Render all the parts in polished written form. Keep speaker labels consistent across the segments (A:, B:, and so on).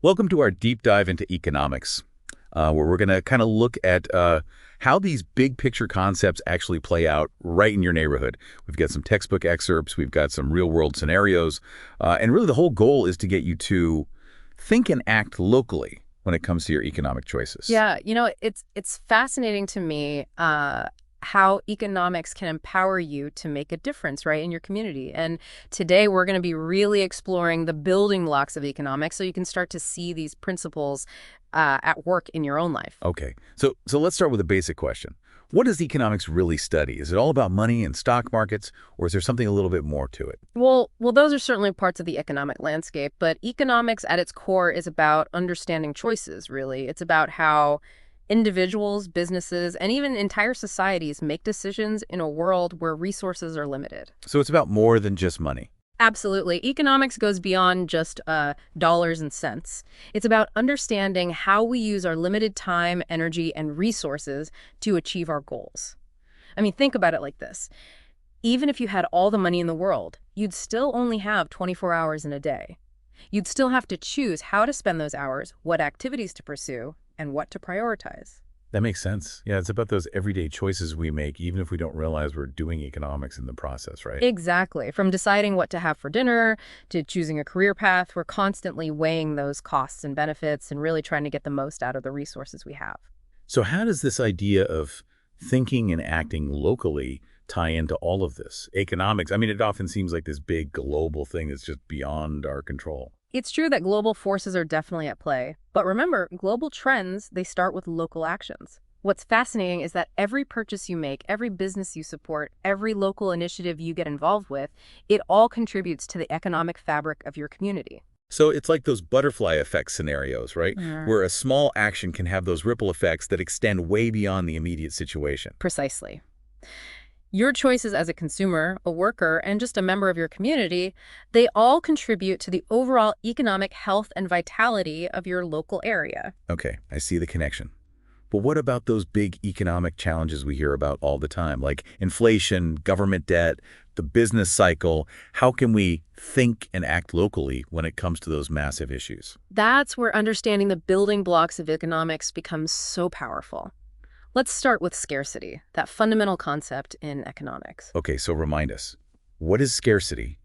A: Welcome to our deep dive into economics, where we're going to kind of look at how these big picture concepts actually play out right in your neighborhood. We've got some textbook excerpts, we've got some real world scenarios, and really the whole goal is to get you to think and act locally when it comes to your economic choices.
B: Yeah, it's fascinating to me how economics can empower you to make a difference, right, in your community. And today we're going to be really exploring the building blocks of economics so you can start to see these principles at work in your own life.
A: Okay, so let's start with a basic question. What does economics really study? Is it all about money and stock markets, or is there something a little bit more to it?
B: Well, those are certainly parts of the economic landscape, but economics at its core is about understanding choices, really. It's about how individuals, businesses, and even entire societies make decisions in a world where resources are limited.
A: So it's about more than just money.
B: Absolutely. Economics goes beyond just dollars and cents. It's about understanding how we use our limited time, energy, and resources to achieve our goals. I mean, think about it like this. Even if you had all the money in the world, you'd still only have 24 hours in a day. You'd still have to choose how to spend those hours, what activities to pursue, and what to prioritize.
A: That makes sense. Yeah, it's about those everyday choices we make, even if we don't realize we're doing economics in the process, right?
B: Exactly. From deciding what to have for dinner to choosing a career path, we're constantly weighing those costs and benefits and really trying to get the most out of the resources we have.
A: So how does this idea of thinking and acting locally tie into all of this? Economics, I mean, it often seems like this big global thing that's just beyond our control.
B: It's true that global forces are definitely at play. But remember, global trends, they start with local actions. What's fascinating is that every purchase you make, every business you support, every local initiative you get involved with, it all contributes to the economic fabric of your community.
A: So it's like those butterfly effect scenarios, right? Where a small action can have those ripple effects that extend way beyond the immediate situation.
B: Precisely. Your choices as a consumer, a worker, and just a member of your community, they all contribute to the overall economic health and vitality of your local area.
A: Okay, I see the connection. But what about those big economic challenges we hear about all the time, like inflation, government debt, the business cycle? How can we think and act locally when it comes to those massive issues?
B: That's where understanding the building blocks of economics becomes so powerful. Let's start with scarcity, that fundamental concept in economics.
A: Okay, so remind us, what is scarcity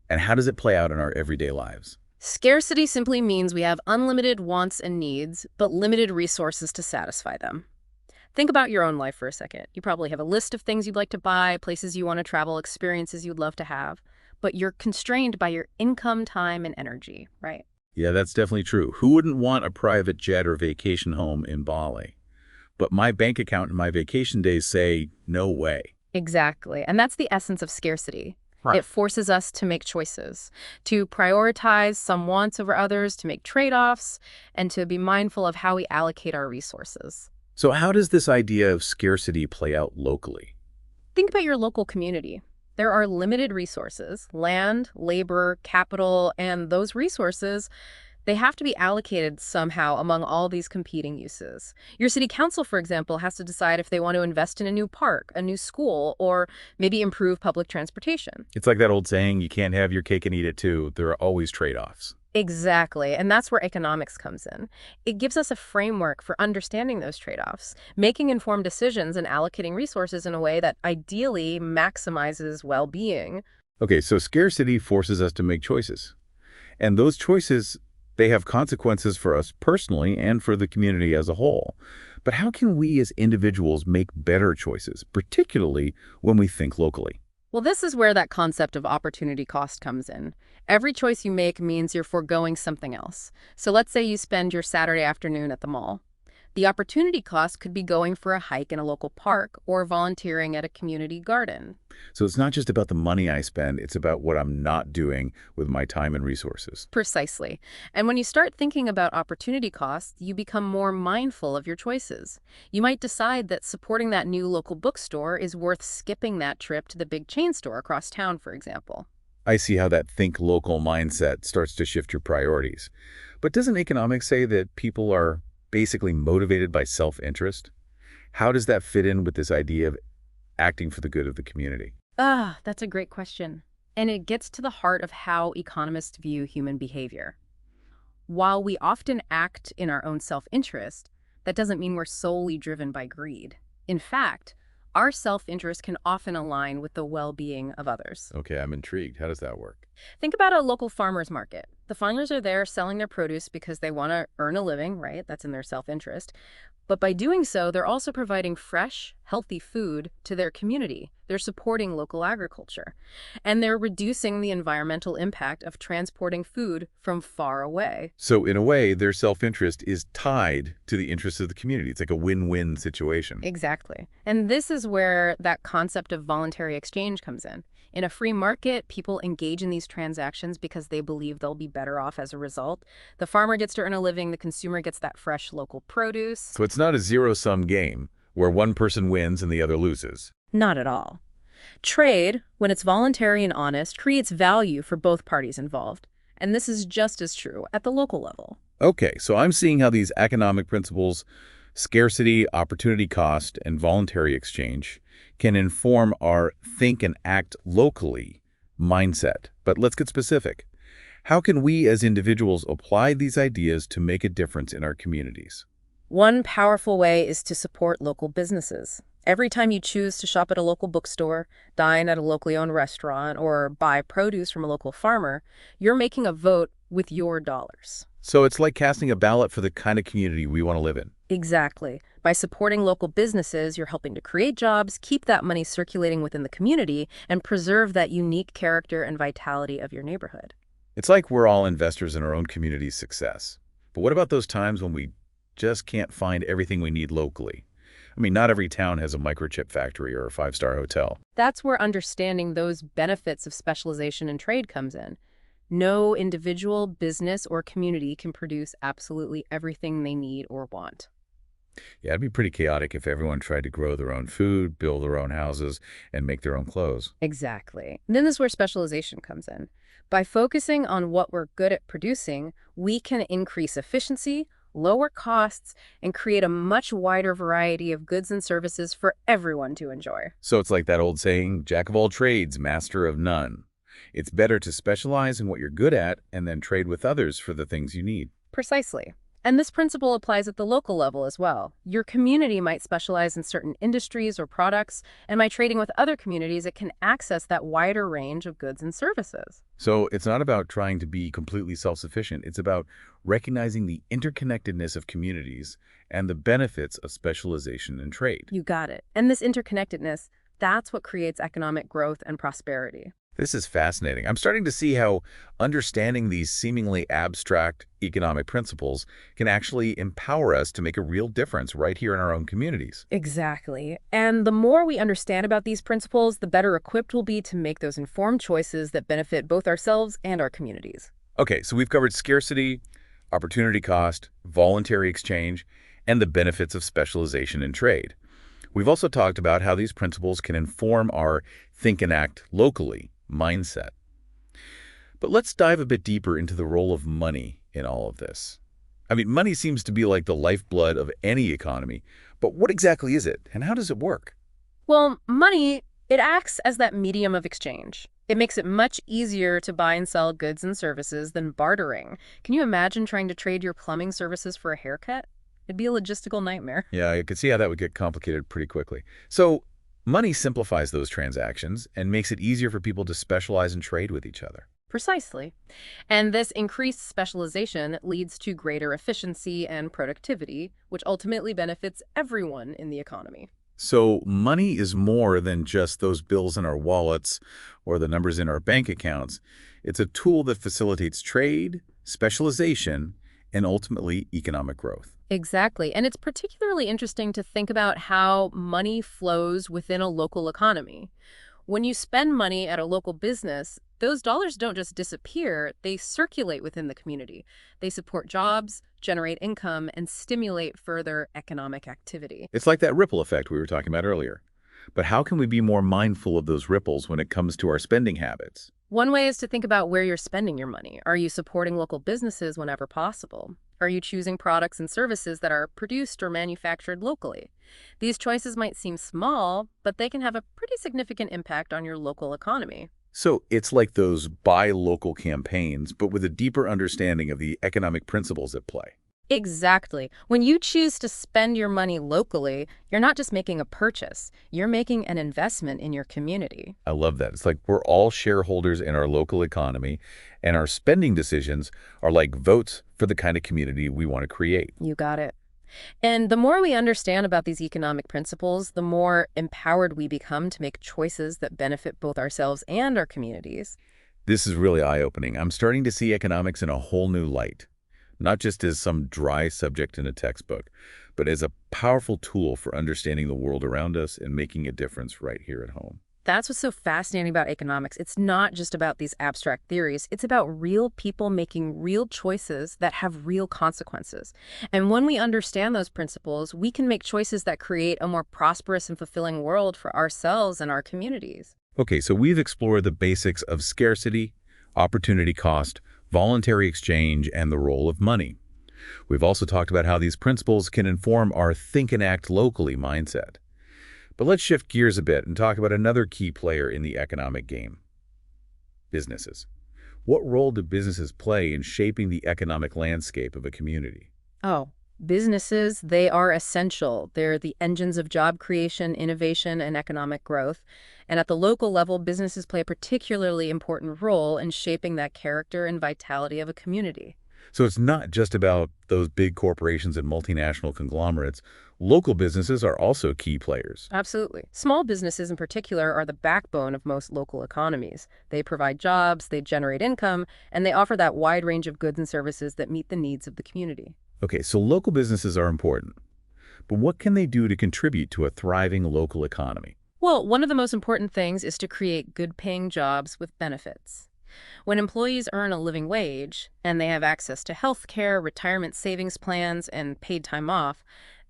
A: and how does it play out in our everyday lives?
B: Scarcity simply means we have unlimited wants and needs, but limited resources to satisfy them. Think about your own life for a second. You probably have a list of things you'd like to buy, places you want to travel, experiences you'd love to have, but you're constrained by your income, time, and energy, right?
A: Yeah, that's definitely true. Who wouldn't want a private jet or vacation home in Bali? But my bank account and my vacation days say, no way.
B: Exactly. And that's the essence of scarcity.
A: Right.
B: It forces us to make choices, to prioritize some wants over others, to make trade-offs, and to be mindful of how we allocate our resources.
A: So how does this idea of scarcity play out locally?
B: Think about your local community. There are limited resources, land, labor, capital, and those resources, they have to be allocated somehow among all these competing uses. Your city council, for example, has to decide if they want to invest in a new park, a new school, or maybe improve public transportation.
A: It's like that old saying, you can't have your cake and eat it too. There are always trade-offs.
B: Exactly, and that's where economics comes in. It gives us a framework for understanding those trade-offs, making informed decisions and allocating resources in a way that ideally maximizes well-being.
A: Okay, so scarcity forces us to make choices. And those choices, they have consequences for us personally and for the community as a whole. But how can we as individuals make better choices, particularly when we think locally?
B: Well, this is where that concept of opportunity cost comes in. Every choice you make means you're foregoing something else. So let's say you spend your Saturday afternoon at the mall. The opportunity cost could be going for a hike in a local park or volunteering at a community garden.
A: So it's not just about the money I spend, it's about what I'm not doing with my time and resources.
B: Precisely. And when you start thinking about opportunity costs, you become more mindful of your choices. You might decide that supporting that new local bookstore is worth skipping that trip to the big chain store across town, for example.
A: I see how that think local mindset starts to shift your priorities. But doesn't economics say that people are basically motivated by self-interest? How does that fit in with this idea of acting for the good of the community?
B: That's a great question. And it gets to the heart of how economists view human behavior. While we often act in our own self-interest, that doesn't mean we're solely driven by greed. In fact, our self-interest can often align with the well-being of others.
A: Okay, I'm intrigued. How does that work?
B: Think about a local farmer's market. The farmers are there selling their produce because they want to earn a living, right? That's in their self-interest. But by doing so, they're also providing fresh, healthy food to their community. They're supporting local agriculture. And they're reducing the environmental impact of transporting food from far away.
A: So in a way, their self-interest is tied to the interests of the community. It's like a win-win situation.
B: Exactly. And this is where that concept of voluntary exchange comes in. In a free market, people engage in these transactions because they believe they'll be better off as a result. The farmer gets to earn a living, the consumer gets that fresh local produce.
A: So it's not a zero-sum game where one person wins and the other loses.
B: Not at all. Trade, when it's voluntary and honest, creates value for both parties involved. And this is just as true at the local level.
A: Okay, so I'm seeing how these economic principles, scarcity, opportunity cost, and voluntary exchange can inform our think and act locally mindset. But let's get specific. How can we as individuals apply these ideas to make a difference in our communities?
B: One powerful way is to support local businesses. Every time you choose to shop at a local bookstore, dine at a locally owned restaurant, or buy produce from a local farmer, you're making a vote with your dollars.
A: So it's like casting a ballot for the kind of community we want to live in.
B: Exactly. By supporting local businesses, you're helping to create jobs, keep that money circulating within the community, and preserve that unique character and vitality of your neighborhood.
A: It's like we're all investors in our own community's success. But what about those times when we just can't find everything we need locally? I mean, not every town has a microchip factory or a five-star hotel.
B: That's where understanding those benefits of specialization and trade comes in. No individual, business, or community can produce absolutely everything they need or want.
A: Yeah, it'd be pretty chaotic if everyone tried to grow their own food, build their own houses, and make their own clothes.
B: Exactly. And then this is where specialization comes in. By focusing on what we're good at producing, we can increase efficiency, lower costs, and create a much wider variety of goods and services for everyone to enjoy.
A: So it's like that old saying, jack of all trades, master of none. It's better to specialize in what you're good at and then trade with others for the things you need.
B: Precisely. And this principle applies at the local level as well. Your community might specialize in certain industries or products, and by trading with other communities, it can access that wider range of goods and services.
A: So it's not about trying to be completely self-sufficient. It's about recognizing the interconnectedness of communities and the benefits of specialization and trade.
B: You got it. And this interconnectedness, that's what creates economic growth and prosperity.
A: This is fascinating. I'm starting to see how understanding these seemingly abstract economic principles can actually empower us to make a real difference right here in our own communities.
B: Exactly. And the more we understand about these principles, the better equipped we'll be to make those informed choices that benefit both ourselves and our communities.
A: Okay, so we've covered scarcity, opportunity cost, voluntary exchange, and the benefits of specialization in trade. We've also talked about how these principles can inform our think and act locally mindset. But let's dive a bit deeper into the role of money in all of this. I mean, money seems to be like the lifeblood of any economy, but what exactly is it, and how does it work?
B: Well, money, it acts as that medium of exchange. It makes it much easier to buy and sell goods and services than bartering. Can you imagine trying to trade your plumbing services for a haircut? It'd be a logistical nightmare.
A: Yeah, I could see how that would get complicated pretty quickly. So money simplifies those transactions and makes it easier for people to specialize and trade with each other.
B: Precisely. And this increased specialization leads to greater efficiency and productivity, which ultimately benefits everyone in the economy.
A: So money is more than just those bills in our wallets or the numbers in our bank accounts. It's a tool that facilitates trade, specialization, and ultimately economic growth.
B: Exactly. And it's particularly interesting to think about how money flows within a local economy. When you spend money at a local business, those dollars don't just disappear, they circulate within the community. They support jobs, generate income, and stimulate further economic activity.
A: It's like that ripple effect we were talking about earlier. But how can we be more mindful of those ripples when it comes to our spending habits?
B: One way is to think about where you're spending your money. Are you supporting local businesses whenever possible? Are you choosing products and services that are produced or manufactured locally? These choices might seem small, but they can have a pretty significant impact on your local economy.
A: So it's like those buy local campaigns, but with a deeper understanding of the economic principles at play.
B: Exactly. When you choose to spend your money locally, you're not just making a purchase, you're making an investment in your community.
A: I love that. It's like we're all shareholders in our local economy, and our spending decisions are like votes for the kind of community we want to create.
B: You got it. And the more we understand about these economic principles, the more empowered we become to make choices that benefit both ourselves and our communities.
A: This is really eye-opening. I'm starting to see economics in a whole new light, not just as some dry subject in a textbook, but as a powerful tool for understanding the world around us and making a difference right here at home.
B: That's what's so fascinating about economics. It's not just about these abstract theories. It's about real people making real choices that have real consequences. And when we understand those principles, we can make choices that create a more prosperous and fulfilling world for ourselves and our communities.
A: Okay, so we've explored the basics of scarcity, opportunity cost, voluntary exchange, and the role of money. We've also talked about how these principles can inform our think and act locally mindset. But let's shift gears a bit and talk about another key player in the economic game: businesses. What role do businesses play in shaping the economic landscape of a community?
B: Oh, businesses, they are essential. They're the engines of job creation, innovation, and economic growth. And at the local level, businesses play a particularly important role in shaping that character and vitality of a community.
A: So it's not just about those big corporations and multinational conglomerates. Local businesses are also key players.
B: Absolutely. Small businesses in particular are the backbone of most local economies. They provide jobs, they generate income, and they offer that wide range of goods and services that meet the needs of the community.
A: Okay, so local businesses are important. But what can they do to contribute to a thriving local economy?
B: Well, one of the most important things is to create good-paying jobs with benefits. When employees earn a living wage and they have access to health care, retirement savings plans, and paid time off,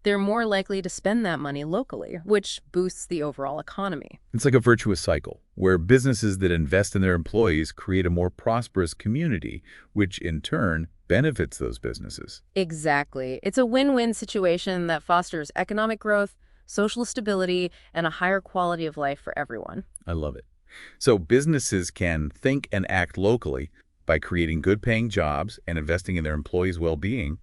B: they're more likely to spend that money locally, which boosts the overall economy.
A: It's like a virtuous cycle, where businesses that invest in their employees create a more prosperous community, which in turn benefits those businesses.
B: Exactly. It's a win-win situation that fosters economic growth, social stability, and a higher quality of life for everyone.
A: I love it. So businesses can think and act locally by creating good-paying jobs and investing in their employees' well-being.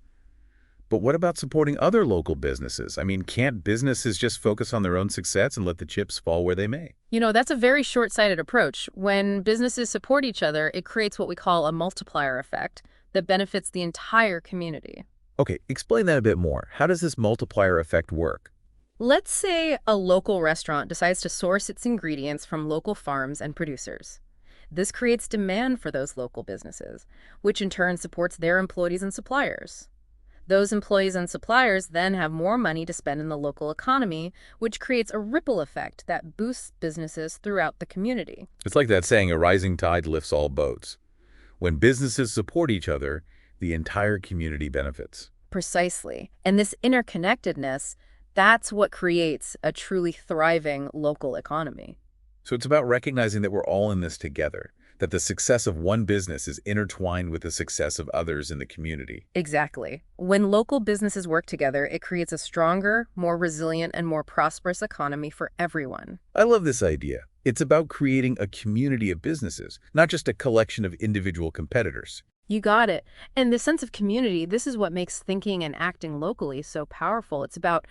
A: But what about supporting other local businesses? I mean, can't businesses just focus on their own success and let the chips fall where they may?
B: That's a very short-sighted approach. When businesses support each other, it creates what we call a multiplier effect that benefits the entire community.
A: Okay, explain that a bit more. How does this multiplier effect work?
B: Let's say a local restaurant decides to source its ingredients from local farms and producers. This creates demand for those local businesses, which in turn supports their employees and suppliers. Those employees and suppliers then have more money to spend in the local economy, which creates a ripple effect that boosts businesses throughout the community.
A: It's like that saying, a rising tide lifts all boats. When businesses support each other, the entire community benefits.
B: Precisely. And this interconnectedness, that's what creates a truly thriving local economy.
A: So it's about recognizing that we're all in this together, that the success of one business is intertwined with the success of others in the community.
B: Exactly. When local businesses work together, it creates a stronger, more resilient, and more prosperous economy for everyone.
A: I love this idea. It's about creating a community of businesses, not just a collection of individual competitors.
B: You got it. And the sense of community, this is what makes thinking and acting locally so powerful. It's about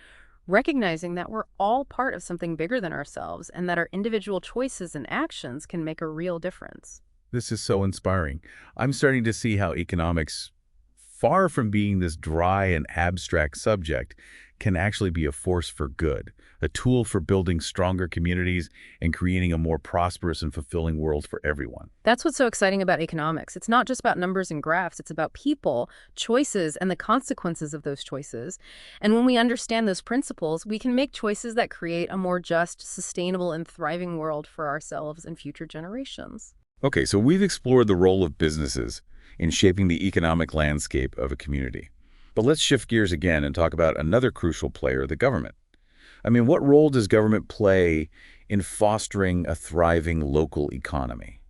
B: recognizing that we're all part of something bigger than ourselves and that our individual choices and actions can make a real difference.
A: This is so inspiring. I'm starting to see how economics, far from being this dry and abstract subject, can actually be a force for good, a tool for building stronger communities and creating a more prosperous and fulfilling world for everyone.
B: That's what's so exciting about economics. It's not just about numbers and graphs. It's about people, choices, and the consequences of those choices. And when we understand those principles, we can make choices that create a more just, sustainable, and thriving world for ourselves and future generations.
A: Okay, so we've explored the role of businesses in shaping the economic landscape of a community. But let's shift gears again and talk about another crucial player, the government. I mean, what role does government play in fostering a thriving local economy?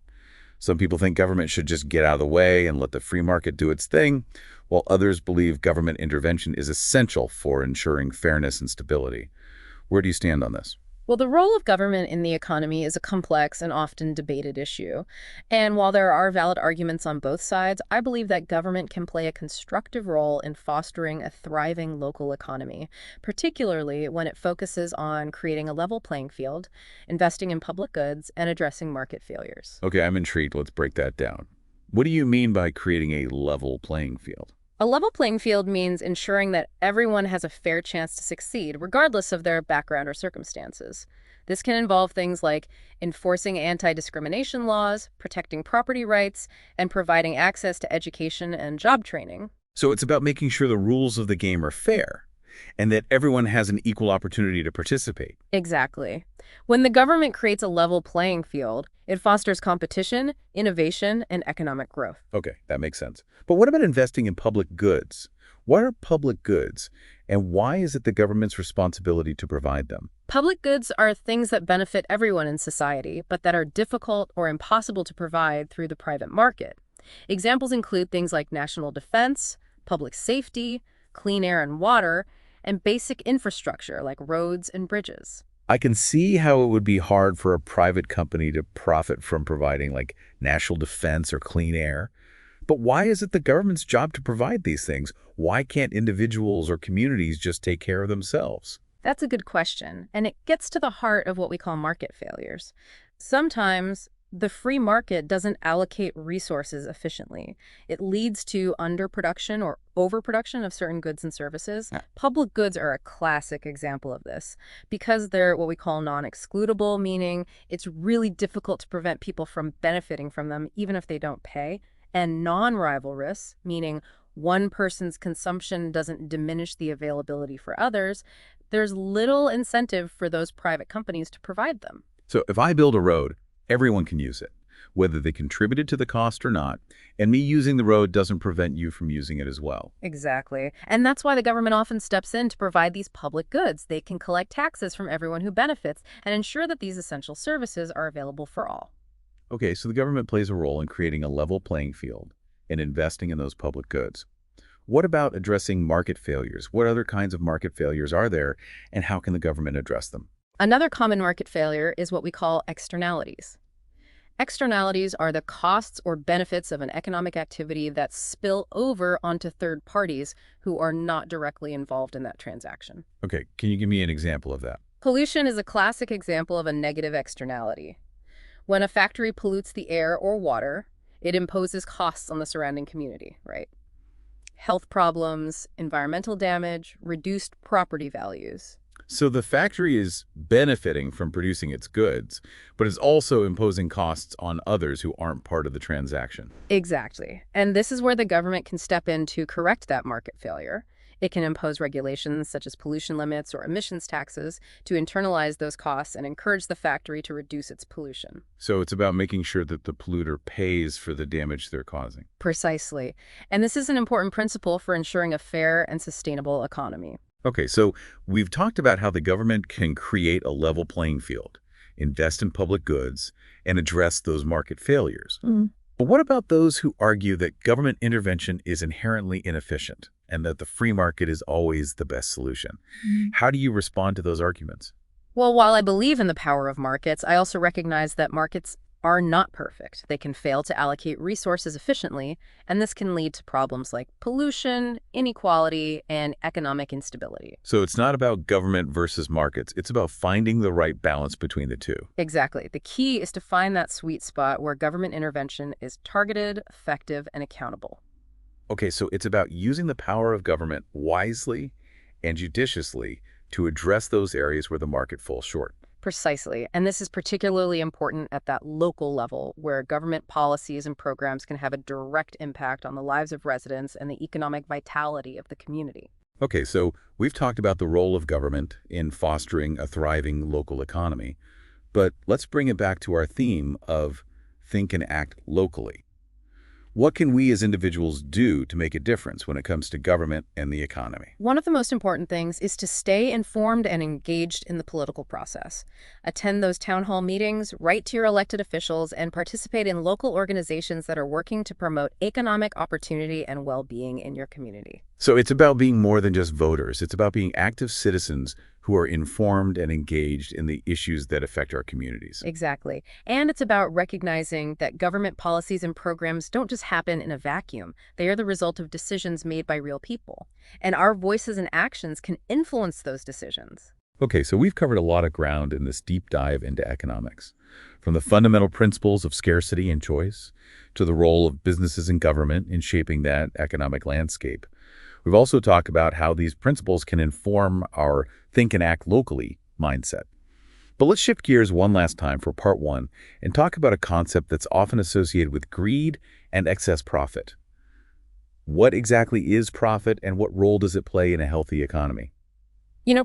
A: Some people think government should just get out of the way and let the free market do its thing, while others believe government intervention is essential for ensuring fairness and stability. Where do you stand on this?
B: Well, the role of government in the economy is a complex and often debated issue. And while there are valid arguments on both sides, I believe that government can play a constructive role in fostering a thriving local economy, particularly when it focuses on creating a level playing field, investing in public goods, and addressing market failures.
A: Okay, I'm intrigued. Let's break that down. What do you mean by creating a level playing field?
B: A level playing field means ensuring that everyone has a fair chance to succeed, regardless of their background or circumstances. This can involve things like enforcing anti-discrimination laws, protecting property rights, and providing access to education and job training.
A: So it's about making sure the rules of the game are fair and that everyone has an equal opportunity to participate.
B: Exactly. When the government creates a level playing field, it fosters competition, innovation, and economic growth.
A: Okay, that makes sense. But what about investing in public goods? What are public goods, and why is it the government's responsibility to provide them?
B: Public goods are things that benefit everyone in society, but that are difficult or impossible to provide through the private market. Examples include things like national defense, public safety, clean air and water, and basic infrastructure like roads and bridges.
A: I can see how it would be hard for a private company to profit from providing like national defense or clean air. But why is it the government's job to provide these things? Why can't individuals or communities just take care of themselves?
B: That's a good question, and it gets to the heart of what we call market failures. Sometimes the free market doesn't allocate resources efficiently. It leads to underproduction or overproduction of certain goods and services.
A: Yeah.
B: Public goods are a classic example of this because they're what we call non-excludable, meaning it's really difficult to prevent people from benefiting from them even if they don't pay, and non-rivalrous, meaning one person's consumption doesn't diminish the availability for others. There's little incentive for those private companies to provide them.
A: So if I build a road, everyone can use it, whether they contributed to the cost or not, and me using the road doesn't prevent you from using it as well.
B: Exactly. And that's why the government often steps in to provide these public goods. They can collect taxes from everyone who benefits and ensure that these essential services are available for all.
A: Okay, so the government plays a role in creating a level playing field and investing in those public goods. What about addressing market failures? What other kinds of market failures are there, and how can the government address them?
B: Another common market failure is what we call externalities. Externalities are the costs or benefits of an economic activity that spill over onto third parties who are not directly involved in that transaction.
A: Okay, can you give me an example of that?
B: Pollution is a classic example of a negative externality. When a factory pollutes the air or water, it imposes costs on the surrounding community, right? Health problems, environmental damage, reduced property values.
A: So the factory is benefiting from producing its goods, but is also imposing costs on others who aren't part of the transaction.
B: Exactly. And this is where the government can step in to correct that market failure. It can impose regulations such as pollution limits or emissions taxes to internalize those costs and encourage the factory to reduce its pollution.
A: So it's about making sure that the polluter pays for the damage they're causing.
B: Precisely. And this is an important principle for ensuring a fair and sustainable economy.
A: Okay, so we've talked about how the government can create a level playing field, invest in public goods, and address those market failures. But what about those who argue that government intervention is inherently inefficient and that the free market is always the best solution? How do you respond to those arguments?
B: Well, while I believe in the power of markets, I also recognize that markets are not perfect. They can fail to allocate resources efficiently, and this can lead to problems like pollution, inequality, and economic instability.
A: So it's not about government versus markets. It's about finding the right balance between the two.
B: Exactly. The key is to find that sweet spot where government intervention is targeted, effective, and accountable.
A: Okay, so it's about using the power of government wisely and judiciously to address those areas where the market falls short.
B: Precisely. And this is particularly important at that local level where government policies and programs can have a direct impact on the lives of residents and the economic vitality of the community.
A: Okay, so we've talked about the role of government in fostering a thriving local economy, but let's bring it back to our theme of think and act locally. What can we as individuals do to make a difference when it comes to government and the economy?
B: One of the most important things is to stay informed and engaged in the political process. Attend those town hall meetings, write to your elected officials, and participate in local organizations that are working to promote economic opportunity and well-being in your community.
A: So it's about being more than just voters. It's about being active citizens who are informed and engaged in the issues that affect our communities.
B: Exactly. And it's about recognizing that government policies and programs don't just happen in a vacuum. They are the result of decisions made by real people. And our voices and actions can influence those decisions.
A: Okay, so we've covered a lot of ground in this deep dive into economics, from the fundamental principles of scarcity and choice to the role of businesses and government in shaping that economic landscape. We've also talked about how these principles can inform our think and act locally mindset. But let's shift gears one last time for part one and talk about a concept that's often associated with greed and excess profit. What exactly is profit and what role does it play in a healthy economy?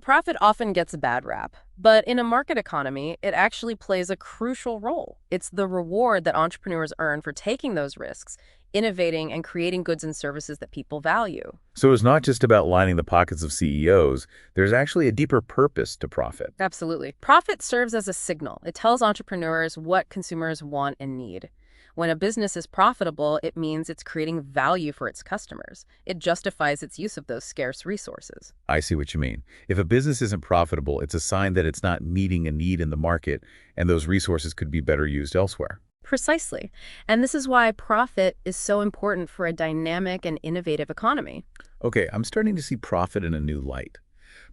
B: Profit often gets a bad rap, but in a market economy, it actually plays a crucial role. It's the reward that entrepreneurs earn for taking those risks, innovating and creating goods and services that people value.
A: So it's not just about lining the pockets of CEOs. There's actually a deeper purpose to profit.
B: Absolutely. Profit serves as a signal. It tells entrepreneurs what consumers want and need. When a business is profitable, it means it's creating value for its customers. It justifies its use of those scarce resources.
A: I see what you mean. If a business isn't profitable, it's a sign that it's not meeting a need in the market, and those resources could be better used elsewhere.
B: Precisely. And this is why profit is so important for a dynamic and innovative economy.
A: Okay, I'm starting to see profit in a new light.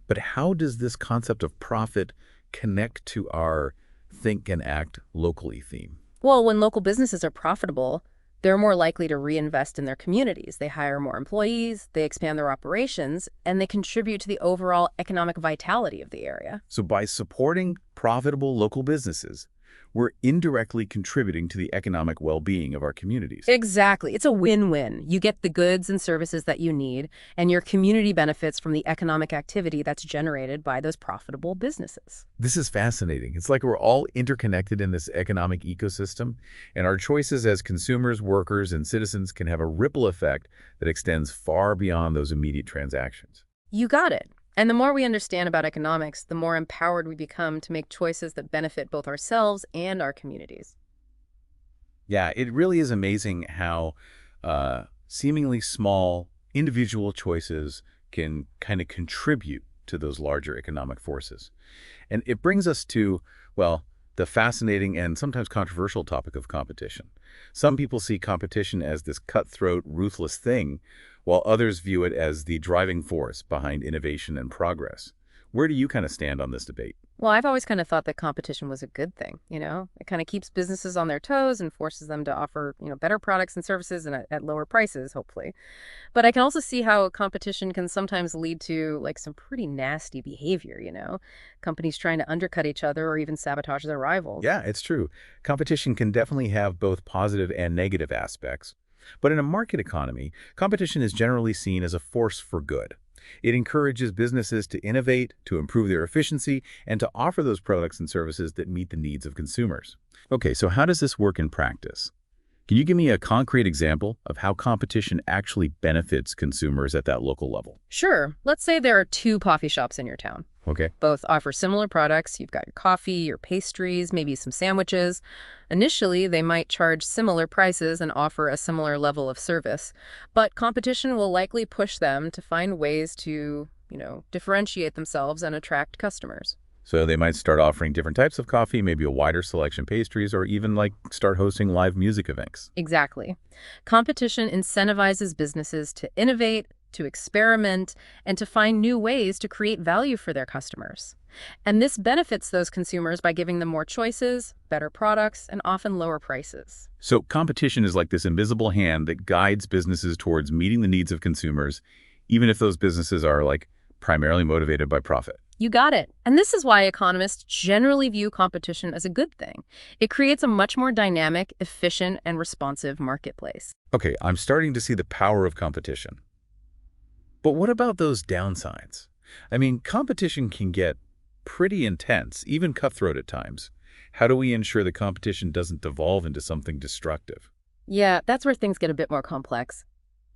A: But how does this concept of profit connect to our think and act locally theme?
B: Well, when local businesses are profitable, they're more likely to reinvest in their communities. They hire more employees, they expand their operations, and they contribute to the overall economic vitality of the area.
A: So by supporting profitable local businesses, we're indirectly contributing to the economic well-being of our communities.
B: Exactly. It's a win-win. You get the goods and services that you need, and your community benefits from the economic activity that's generated by those profitable businesses.
A: This is fascinating. It's like we're all interconnected in this economic ecosystem, and our choices as consumers, workers, and citizens can have a ripple effect that extends far beyond those immediate transactions.
B: You got it. And the more we understand about economics, the more empowered we become to make choices that benefit both ourselves and our communities.
A: Yeah, it really is amazing how seemingly small individual choices can kind of contribute to those larger economic forces. And it brings us to, well, the fascinating and sometimes controversial topic of competition. Some people see competition as this cutthroat, ruthless thing, while others view it as the driving force behind innovation and progress. Where do you kind of stand on this debate?
B: Well, I've always kind of thought that competition was a good thing, It kind of keeps businesses on their toes and forces them to offer, better products and services and at lower prices, hopefully. But I can also see how competition can sometimes lead to like some pretty nasty behavior. Companies trying to undercut each other or even sabotage their rivals.
A: Yeah, it's true. Competition can definitely have both positive and negative aspects. But in a market economy, competition is generally seen as a force for good. It encourages businesses to innovate, to improve their efficiency, and to offer those products and services that meet the needs of consumers. Okay, so how does this work in practice? Can you give me a concrete example of how competition actually benefits consumers at that local level?
B: Sure. Let's say there are two coffee shops in your town.
A: Okay.
B: Both offer similar products. You've got your coffee, your pastries, maybe some sandwiches. Initially, they might charge similar prices and offer a similar level of service, but competition will likely push them to find ways to, differentiate themselves and attract customers.
A: So they might start offering different types of coffee, maybe a wider selection of pastries, or even like start hosting live music events.
B: Exactly. Competition incentivizes businesses to innovate, to experiment, and to find new ways to create value for their customers. And this benefits those consumers by giving them more choices, better products, and often lower prices.
A: So competition is like this invisible hand that guides businesses towards meeting the needs of consumers, even if those businesses are like primarily motivated by profit.
B: You got it. And this is why economists generally view competition as a good thing. It creates a much more dynamic, efficient, and responsive marketplace.
A: Okay, I'm starting to see the power of competition. But what about those downsides? I mean, competition can get pretty intense, even cutthroat at times. How do we ensure the competition doesn't devolve into something destructive?
B: Yeah, that's where things get a bit more complex.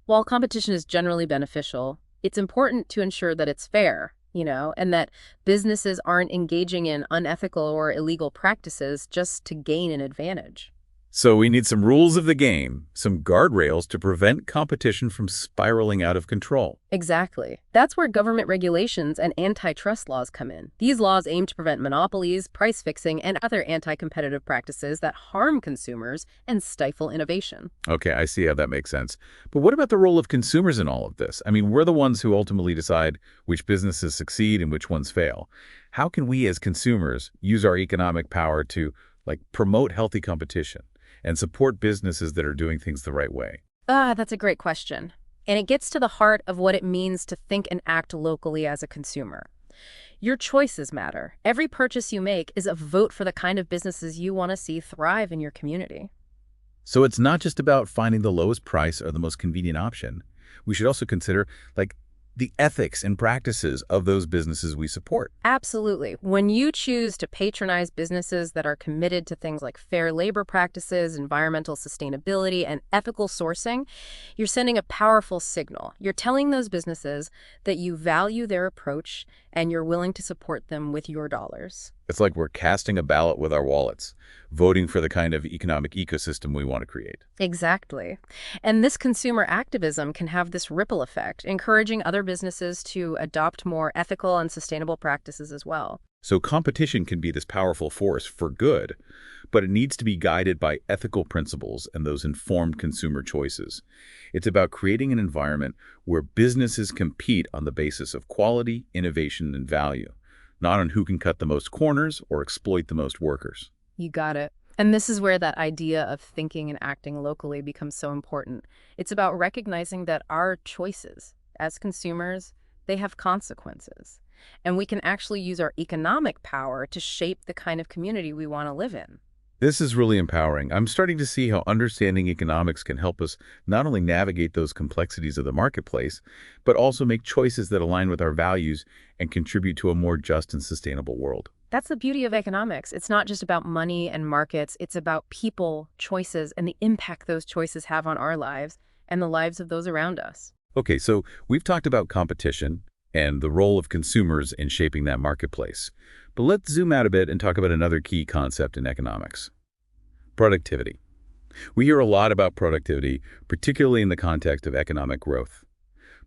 B: While competition is generally beneficial, it's important to ensure that it's fair, and that businesses aren't engaging in unethical or illegal practices just to gain an advantage.
A: So we need some rules of the game, some guardrails to prevent competition from spiraling out of control.
B: Exactly. That's where government regulations and antitrust laws come in. These laws aim to prevent monopolies, price fixing, and other anti-competitive practices that harm consumers and stifle innovation.
A: Okay, I see how that makes sense. But what about the role of consumers in all of this? I mean, we're the ones who ultimately decide which businesses succeed and which ones fail. How can we as consumers use our economic power to, promote healthy competition and support businesses that are doing things the right way?
B: That's a great question. And it gets to the heart of what it means to think and act locally as a consumer. Your choices matter. Every purchase you make is a vote for the kind of businesses you want to see thrive in your community.
A: So it's not just about finding the lowest price or the most convenient option. We should also consider, the ethics and practices of those businesses we support.
B: Absolutely. When you choose to patronize businesses that are committed to things like fair labor practices, environmental sustainability, and ethical sourcing, you're sending a powerful signal. You're telling those businesses that you value their approach and you're willing to support them with your dollars.
A: It's like we're casting a ballot with our wallets, voting for the kind of economic ecosystem we want to create.
B: Exactly. And this consumer activism can have this ripple effect, encouraging other businesses to adopt more ethical and sustainable practices as well.
A: So competition can be this powerful force for good, but it needs to be guided by ethical principles and those informed consumer choices. It's about creating an environment where businesses compete on the basis of quality, innovation, and value, not on who can cut the most corners or exploit the most workers.
B: You got it. And this is where that idea of thinking and acting locally becomes so important. It's about recognizing that our choices as consumers, they have consequences. And we can actually use our economic power to shape the kind of community we want to live in.
A: This is really empowering. I'm starting to see how understanding economics can help us not only navigate those complexities of the marketplace, but also make choices that align with our values and contribute to a more just and sustainable world.
B: That's the beauty of economics. It's not just about money and markets. It's about people, choices, and the impact those choices have on our lives and the lives of those around us.
A: Okay, so we've talked about competition and the role of consumers in shaping that marketplace. But let's zoom out a bit and talk about another key concept in economics: productivity. We hear a lot about productivity, particularly in the context of economic growth.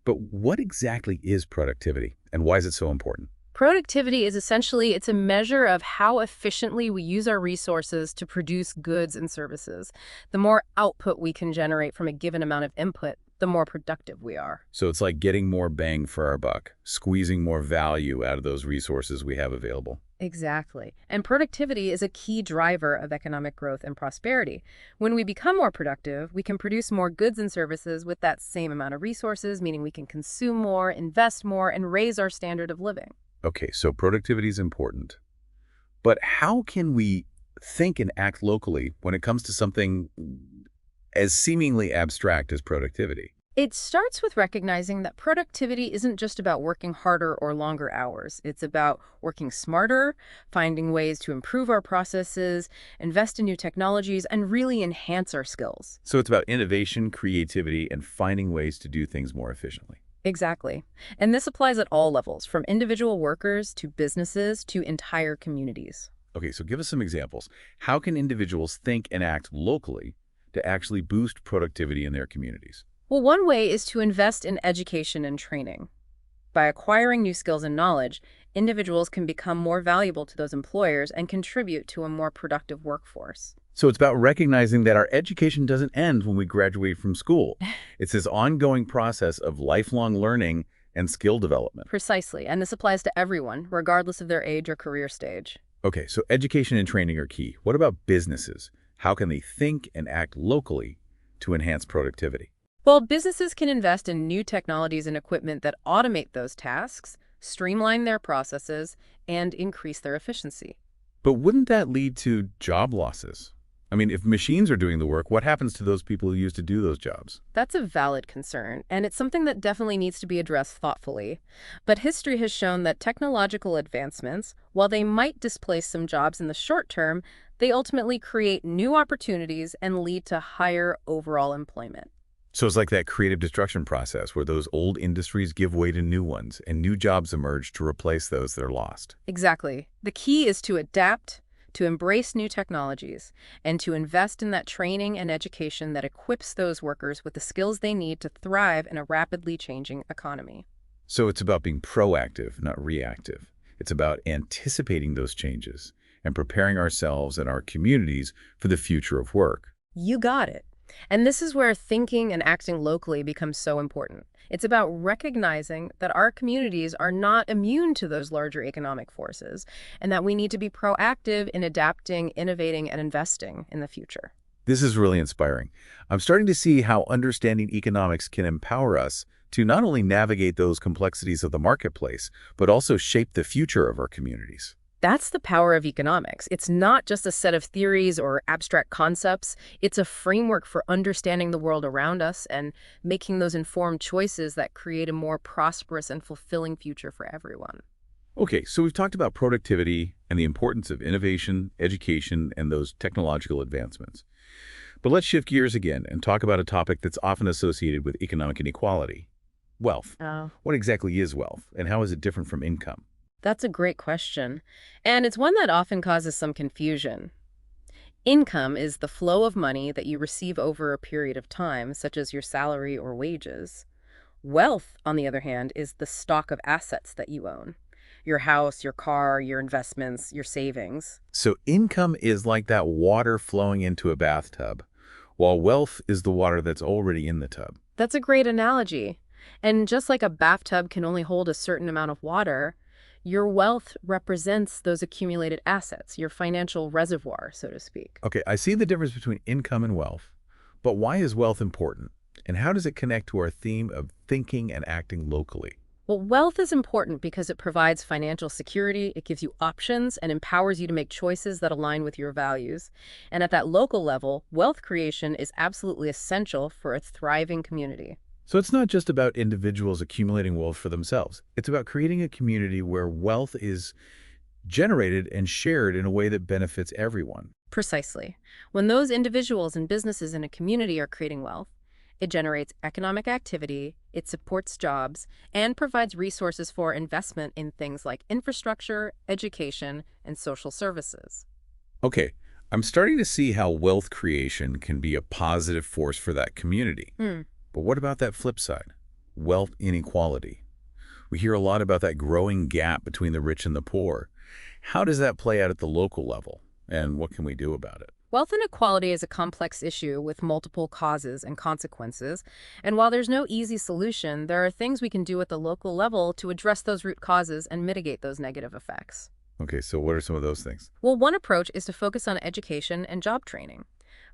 A: But what exactly is productivity, and why is it so important?
B: Productivity is essentially, it's a measure of how efficiently we use our resources to produce goods and services. The more output we can generate from a given amount of input, the more productive we are.
A: So it's like getting more bang for our buck, squeezing more value out of those resources we have available.
B: Exactly. And productivity is a key driver of economic growth and prosperity. When we become more productive, we can produce more goods and services with that same amount of resources, meaning we can consume more, invest more, and raise our standard of living.
A: Okay, so productivity is important. But how can we think and act locally when it comes to something as seemingly abstract as productivity?
B: It starts with recognizing that productivity isn't just about working harder or longer hours. It's about working smarter, finding ways to improve our processes, invest in new technologies, and really enhance our skills.
A: So it's about innovation, creativity, and finding ways to do things more efficiently.
B: Exactly. And this applies at all levels, from individual workers to businesses to entire communities.
A: Okay, so give us some examples. How can individuals think and act locally to actually boost productivity in their communities?
B: Well, one way is to invest in education and training. By acquiring new skills and knowledge, individuals can become more valuable to those employers and contribute to a more productive workforce.
A: So it's about recognizing that our education doesn't end when we graduate from school. It's this ongoing process of lifelong learning and skill development.
B: Precisely, and this applies to everyone, regardless of their age or career stage.
A: Okay, so education and training are key. What about businesses? How can they think and act locally to enhance productivity?
B: Well, businesses can invest in new technologies and equipment that automate those tasks, streamline their processes, and increase their efficiency.
A: But wouldn't that lead to job losses? I mean, if machines are doing the work, what happens to those people who used to do those jobs?
B: That's a valid concern, and it's something that definitely needs to be addressed thoughtfully. But history has shown that technological advancements, while they might displace some jobs in the short term, they ultimately create new opportunities and lead to higher overall employment.
A: So it's like that creative destruction process where those old industries give way to new ones and new jobs emerge to replace those that are lost.
B: Exactly. The key is to adapt, to embrace new technologies, and to invest in that training and education that equips those workers with the skills they need to thrive in a rapidly changing economy.
A: So it's about being proactive, not reactive. It's about anticipating those changes and preparing ourselves and our communities for the future of work.
B: You got it. And this is where thinking and acting locally becomes so important. It's about recognizing that our communities are not immune to those larger economic forces, and that we need to be proactive in adapting, innovating, and investing in the future.
A: This is really inspiring. I'm starting to see how understanding economics can empower us to not only navigate those complexities of the marketplace, but also shape the future of our communities.
B: That's the power of economics. It's not just a set of theories or abstract concepts. It's a framework for understanding the world around us and making those informed choices that create a more prosperous and fulfilling future for everyone.
A: Okay, so we've talked about productivity and the importance of innovation, education, and those technological advancements. But let's shift gears again and talk about a topic that's often associated with economic inequality: wealth.
B: Oh.
A: What exactly is wealth, and how is it different from income?
B: That's a great question. And it's one that often causes some confusion. Income is the flow of money that you receive over a period of time, such as your salary or wages. Wealth, on the other hand, is the stock of assets that you own. Your house, your car, your investments, your savings.
A: So income is like that water flowing into a bathtub, while wealth is the water that's already in the tub.
B: That's a great analogy. And just like a bathtub can only hold a certain amount of water, your wealth represents those accumulated assets, your financial reservoir, so to speak.
A: Okay, I see the difference between income and wealth, but why is wealth important? And how does it connect to our theme of thinking and acting locally?
B: Well, wealth is important because it provides financial security, it gives you options, and empowers you to make choices that align with your values. And at that local level, wealth creation is absolutely essential for a thriving community.
A: So it's not just about individuals accumulating wealth for themselves. It's about creating a community where wealth is generated and shared in a way that benefits everyone.
B: Precisely. When those individuals and businesses in a community are creating wealth, it generates economic activity, it supports jobs, and provides resources for investment in things like infrastructure, education, and social services.
A: Okay, I'm starting to see how wealth creation can be a positive force for that community.
B: Hmm.
A: But what about that flip side? Wealth inequality. We hear a lot about that growing gap between the rich and the poor. How does that play out at the local level? And what can we do about it?
B: Wealth inequality is a complex issue with multiple causes and consequences. And while there's no easy solution, there are things we can do at the local level to address those root causes and mitigate those negative effects.
A: Okay, so what are some of those things?
B: Well, one approach is to focus on education and job training.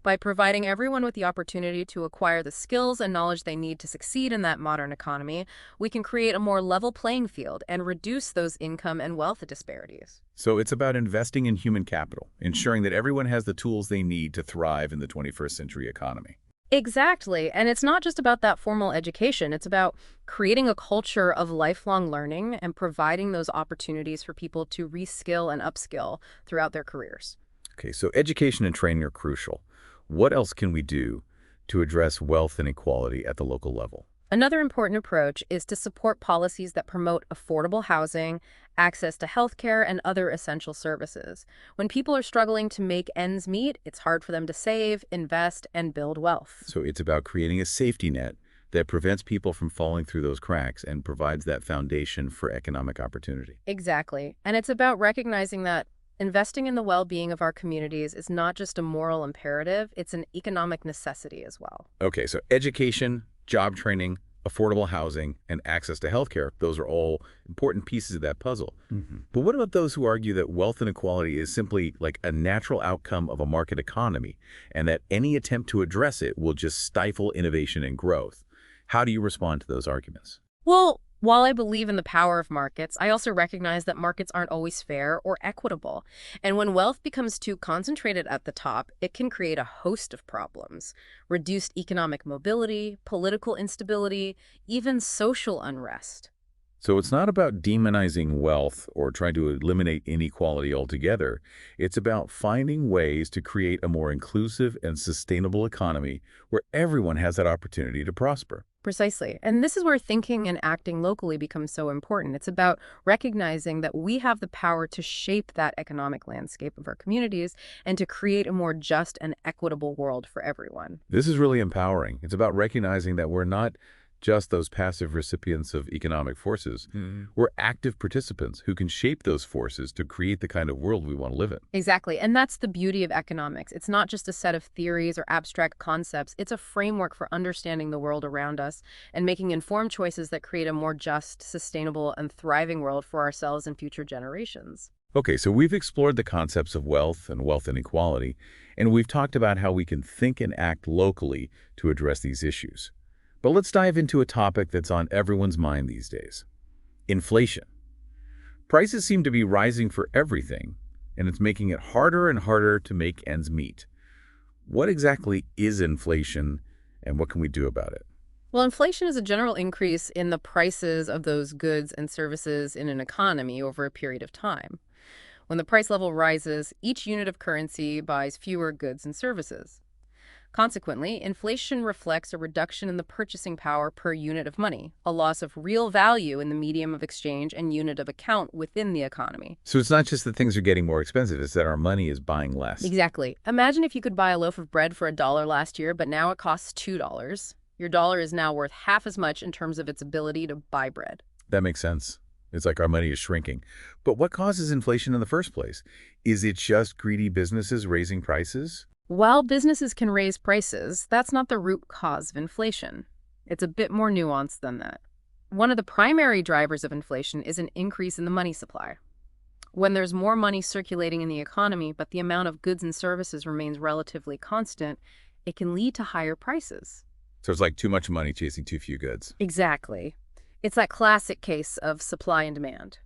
B: By providing everyone with the opportunity to acquire the skills and knowledge they need to succeed in that modern economy, we can create a more level playing field and reduce those income and wealth disparities.
A: So it's about investing in human capital, ensuring that everyone has the tools they need to thrive in the 21st century economy.
B: Exactly. And it's not just about that formal education. It's about creating a culture of lifelong learning and providing those opportunities for people to reskill and upskill throughout their careers.
A: Okay, so education and training are crucial. What else can we do to address wealth inequality at the local level?
B: Another important approach is to support policies that promote affordable housing, access to healthcare, and other essential services. When people are struggling to make ends meet, it's hard for them to save, invest, and build wealth.
A: So it's about creating a safety net that prevents people from falling through those cracks and provides that foundation for economic opportunity.
B: Exactly. And it's about recognizing that investing in the well-being of our communities is not just a moral imperative, it's an economic necessity as well.
A: Okay, so education, job training, affordable housing, and access to healthcare, those are all important pieces of that puzzle. But what about those who argue that wealth inequality is simply like a natural outcome of a market economy and that any attempt to address it will just stifle innovation and growth? How do you respond to those arguments?
B: Well, while I believe in the power of markets, I also recognize that markets aren't always fair or equitable. And when wealth becomes too concentrated at the top, it can create a host of problems: reduced economic mobility, political instability, even social unrest.
A: So it's not about demonizing wealth or trying to eliminate inequality altogether. It's about finding ways to create a more inclusive and sustainable economy where everyone has that opportunity to prosper.
B: Precisely. And this is where thinking and acting locally becomes so important. It's about recognizing that we have the power to shape that economic landscape of our communities and to create a more just and equitable world for everyone.
A: This is really empowering. It's about recognizing that we're not just those passive recipients of economic forces. We're active participants who can shape those forces to create the kind of world we want to live in.
B: Exactly. And that's the beauty of economics. It's not just a set of theories or abstract concepts. It's a framework for understanding the world around us and making informed choices that create a more just, sustainable, and thriving world for ourselves and future generations.
A: Okay, so we've explored the concepts of wealth and wealth inequality, and we've talked about how we can think and act locally to address these issues. But let's dive into a topic that's on everyone's mind these days: inflation. Prices seem to be rising for everything, and it's making it harder and harder to make ends meet. What exactly is inflation, and what can we do about it?
B: Well, inflation is a general increase in the prices of those goods and services in an economy over a period of time. When the price level rises, each unit of currency buys fewer goods and services. Consequently, inflation reflects a reduction in the purchasing power per unit of money, a loss of real value in the medium of exchange and unit of account within the economy.
A: So it's not just that things are getting more expensive, it's that our money is buying less.
B: Exactly. Imagine if you could buy a loaf of bread for $1 last year, but now it costs $2. Your dollar is now worth half as much in terms of its ability to buy bread.
A: That makes sense. It's like our money is shrinking. But what causes inflation in the first place? Is it just greedy businesses raising prices?
B: While businesses can raise prices, that's not the root cause of inflation. It's a bit more nuanced than that. One of the primary drivers of inflation is an increase in the money supply. When there's more money circulating in the economy, but the amount of goods and services remains relatively constant, it can lead to higher prices.
A: So it's like too much money chasing too few goods.
B: Exactly. It's that classic case of supply and demand.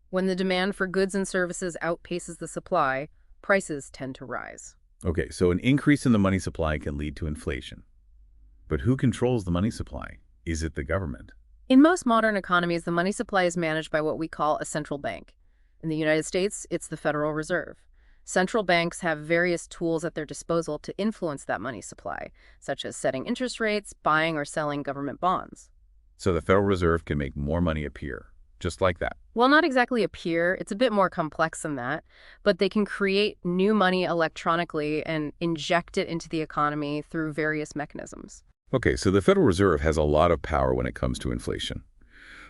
B: When the demand for goods and services outpaces the supply, prices tend to rise.
A: Okay, so an increase in the money supply can lead to inflation. But who controls the money supply? Is it the government?
B: In most modern economies, the money supply is managed by what we call a central bank. In the United States, it's the Federal Reserve. Central banks have various tools at their disposal to influence that money supply, such as setting interest rates, buying or selling government bonds.
A: So the Federal Reserve can make more money appear, just like that.
B: Well, not exactly appear. It's a bit more complex than that, but they can create new money electronically and inject it into the economy through various mechanisms.
A: Okay, so the Federal Reserve has a lot of power when it comes to inflation.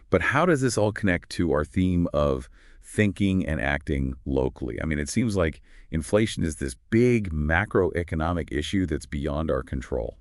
A: But how does this all connect to our theme of thinking and acting locally? I mean, it seems like inflation is this big macroeconomic issue that's beyond our control.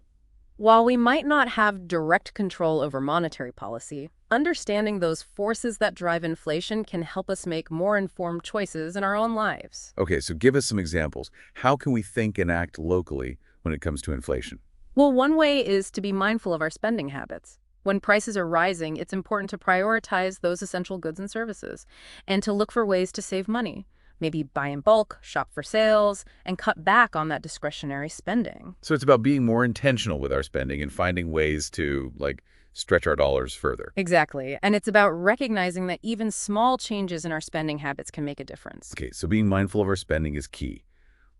B: While we might not have direct control over monetary policy, understanding those forces that drive inflation can help us make more informed choices in our own lives.
A: Okay, so give us some examples. How can we think and act locally when it comes to inflation?
B: Well, one way is to be mindful of our spending habits. When prices are rising, it's important to prioritize those essential goods and services and to look for ways to save money. Maybe buy in bulk, shop for sales, and cut back on that discretionary spending.
A: So it's about being more intentional with our spending and finding ways to, like, stretch our dollars further.
B: Exactly. And it's about recognizing that even small changes in our spending habits can make a difference.
A: Okay, so being mindful of our spending is key.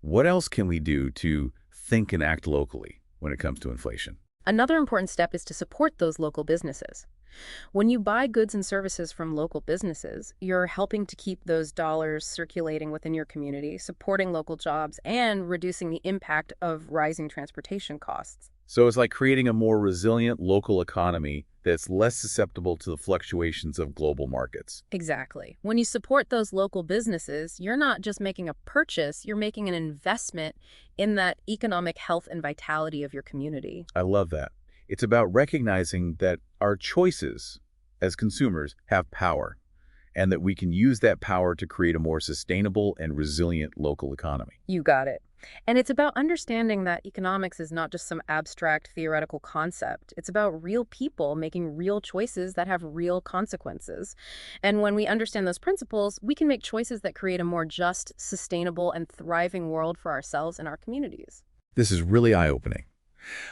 A: What else can we do to think and act locally when it comes to inflation?
B: Another important step is to support those local businesses. When you buy goods and services from local businesses, you're helping to keep those dollars circulating within your community, supporting local jobs, and reducing the impact of rising transportation costs.
A: So it's like creating a more resilient local economy that's less susceptible to the fluctuations of global markets.
B: Exactly. When you support those local businesses, you're not just making a purchase, you're making an investment in that economic health and vitality of your community.
A: I love that. It's about recognizing that our choices as consumers have power and that we can use that power to create a more sustainable and resilient local economy.
B: You got it. And it's about understanding that economics is not just some abstract theoretical concept. It's about real people making real choices that have real consequences. And when we understand those principles, we can make choices that create a more just, sustainable, and thriving world for ourselves and our communities.
A: This is really eye-opening.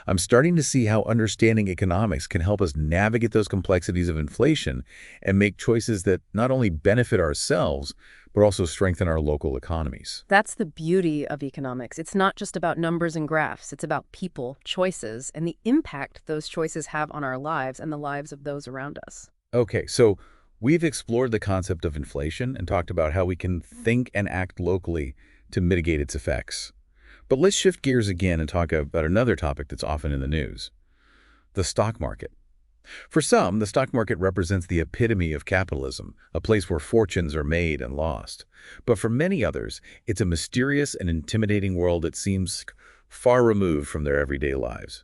A: I'm starting to see how understanding economics can help us navigate those complexities of inflation and make choices that not only benefit ourselves, but also strengthen our local economies.
B: That's the beauty of economics. It's not just about numbers and graphs. It's about people, choices, and the impact those choices have on our lives and the lives of those around us.
A: Okay, so we've explored the concept of inflation and talked about how we can think and act locally to mitigate its effects. But let's shift gears again and talk about another topic that's often in the news, the stock market. For some, the stock market represents the epitome of capitalism, a place where fortunes are made and lost. But for many others, it's a mysterious and intimidating world that seems far removed from their everyday lives.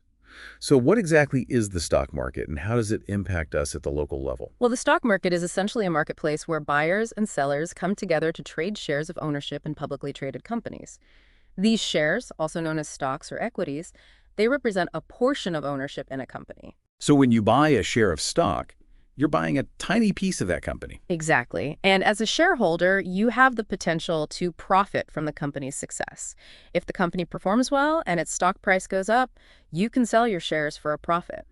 A: So what exactly is the stock market, and how does it impact us at the local level?
B: Well, the stock market is essentially a marketplace where buyers and sellers come together to trade shares of ownership in publicly traded companies. These shares, also known as stocks or equities, they represent a portion of ownership in a company.
A: So when you buy a share of stock, you're buying a tiny piece of that company.
B: Exactly. And as a shareholder, you have the potential to profit from the company's success. If the company performs well and its stock price goes up, you can sell your shares for a profit.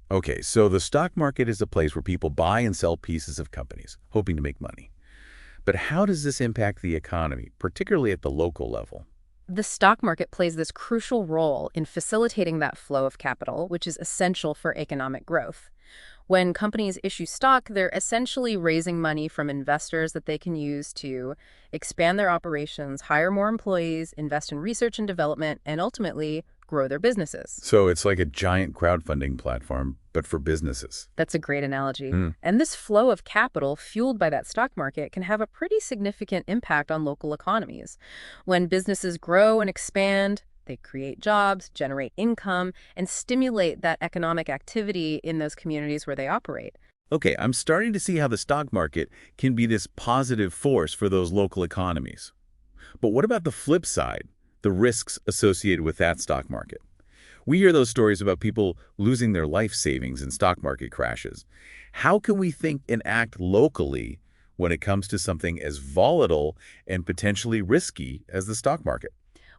A: Okay, so the stock market is a place where people buy and sell pieces of companies, hoping to make money. But how does this impact the economy, particularly at the local level?
B: The stock market plays this crucial role in facilitating that flow of capital, which is essential for economic growth. When companies issue stock, they're essentially raising money from investors that they can use to expand their operations, hire more employees, invest in research and development, and ultimately grow their businesses.
A: So it's like a giant crowdfunding platform, but for businesses.
B: That's a great analogy.
A: Hmm.
B: And this flow of capital fueled by that stock market can have a pretty significant impact on local economies. When businesses grow and expand, they create jobs, generate income, and stimulate that economic activity in those communities where they operate.
A: Okay, I'm starting to see how the stock market can be this positive force for those local economies. But what about the flip side, the risks associated with that stock market? We hear those stories about people losing their life savings in stock market crashes. How can we think and act locally when it comes to something as volatile and potentially risky as the stock market?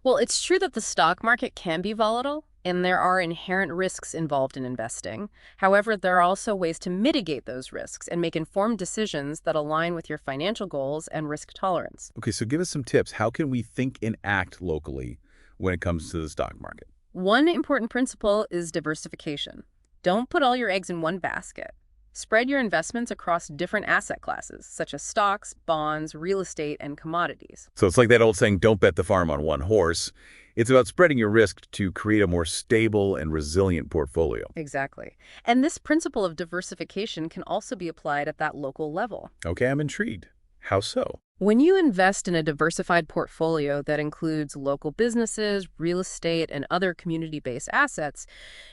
B: Well, it's true that the stock market can be volatile, and there are inherent risks involved in investing. However, there are also ways to mitigate those risks and make informed decisions that align with your financial goals and risk tolerance.
A: Okay, so give us some tips. How can we think and act locally when it comes to the stock market?
B: One important principle is diversification. Don't put all your eggs in one basket. Spread your investments across different asset classes, such as stocks, bonds, real estate, and commodities.
A: So it's like that old saying, don't bet the farm on one horse. It's about spreading your risk to create a more stable and resilient portfolio.
B: Exactly. And this principle of diversification can also be applied at that local level.
A: Okay, I'm intrigued. How so?
B: When you invest in a diversified portfolio that includes local businesses, real estate, and other community-based assets,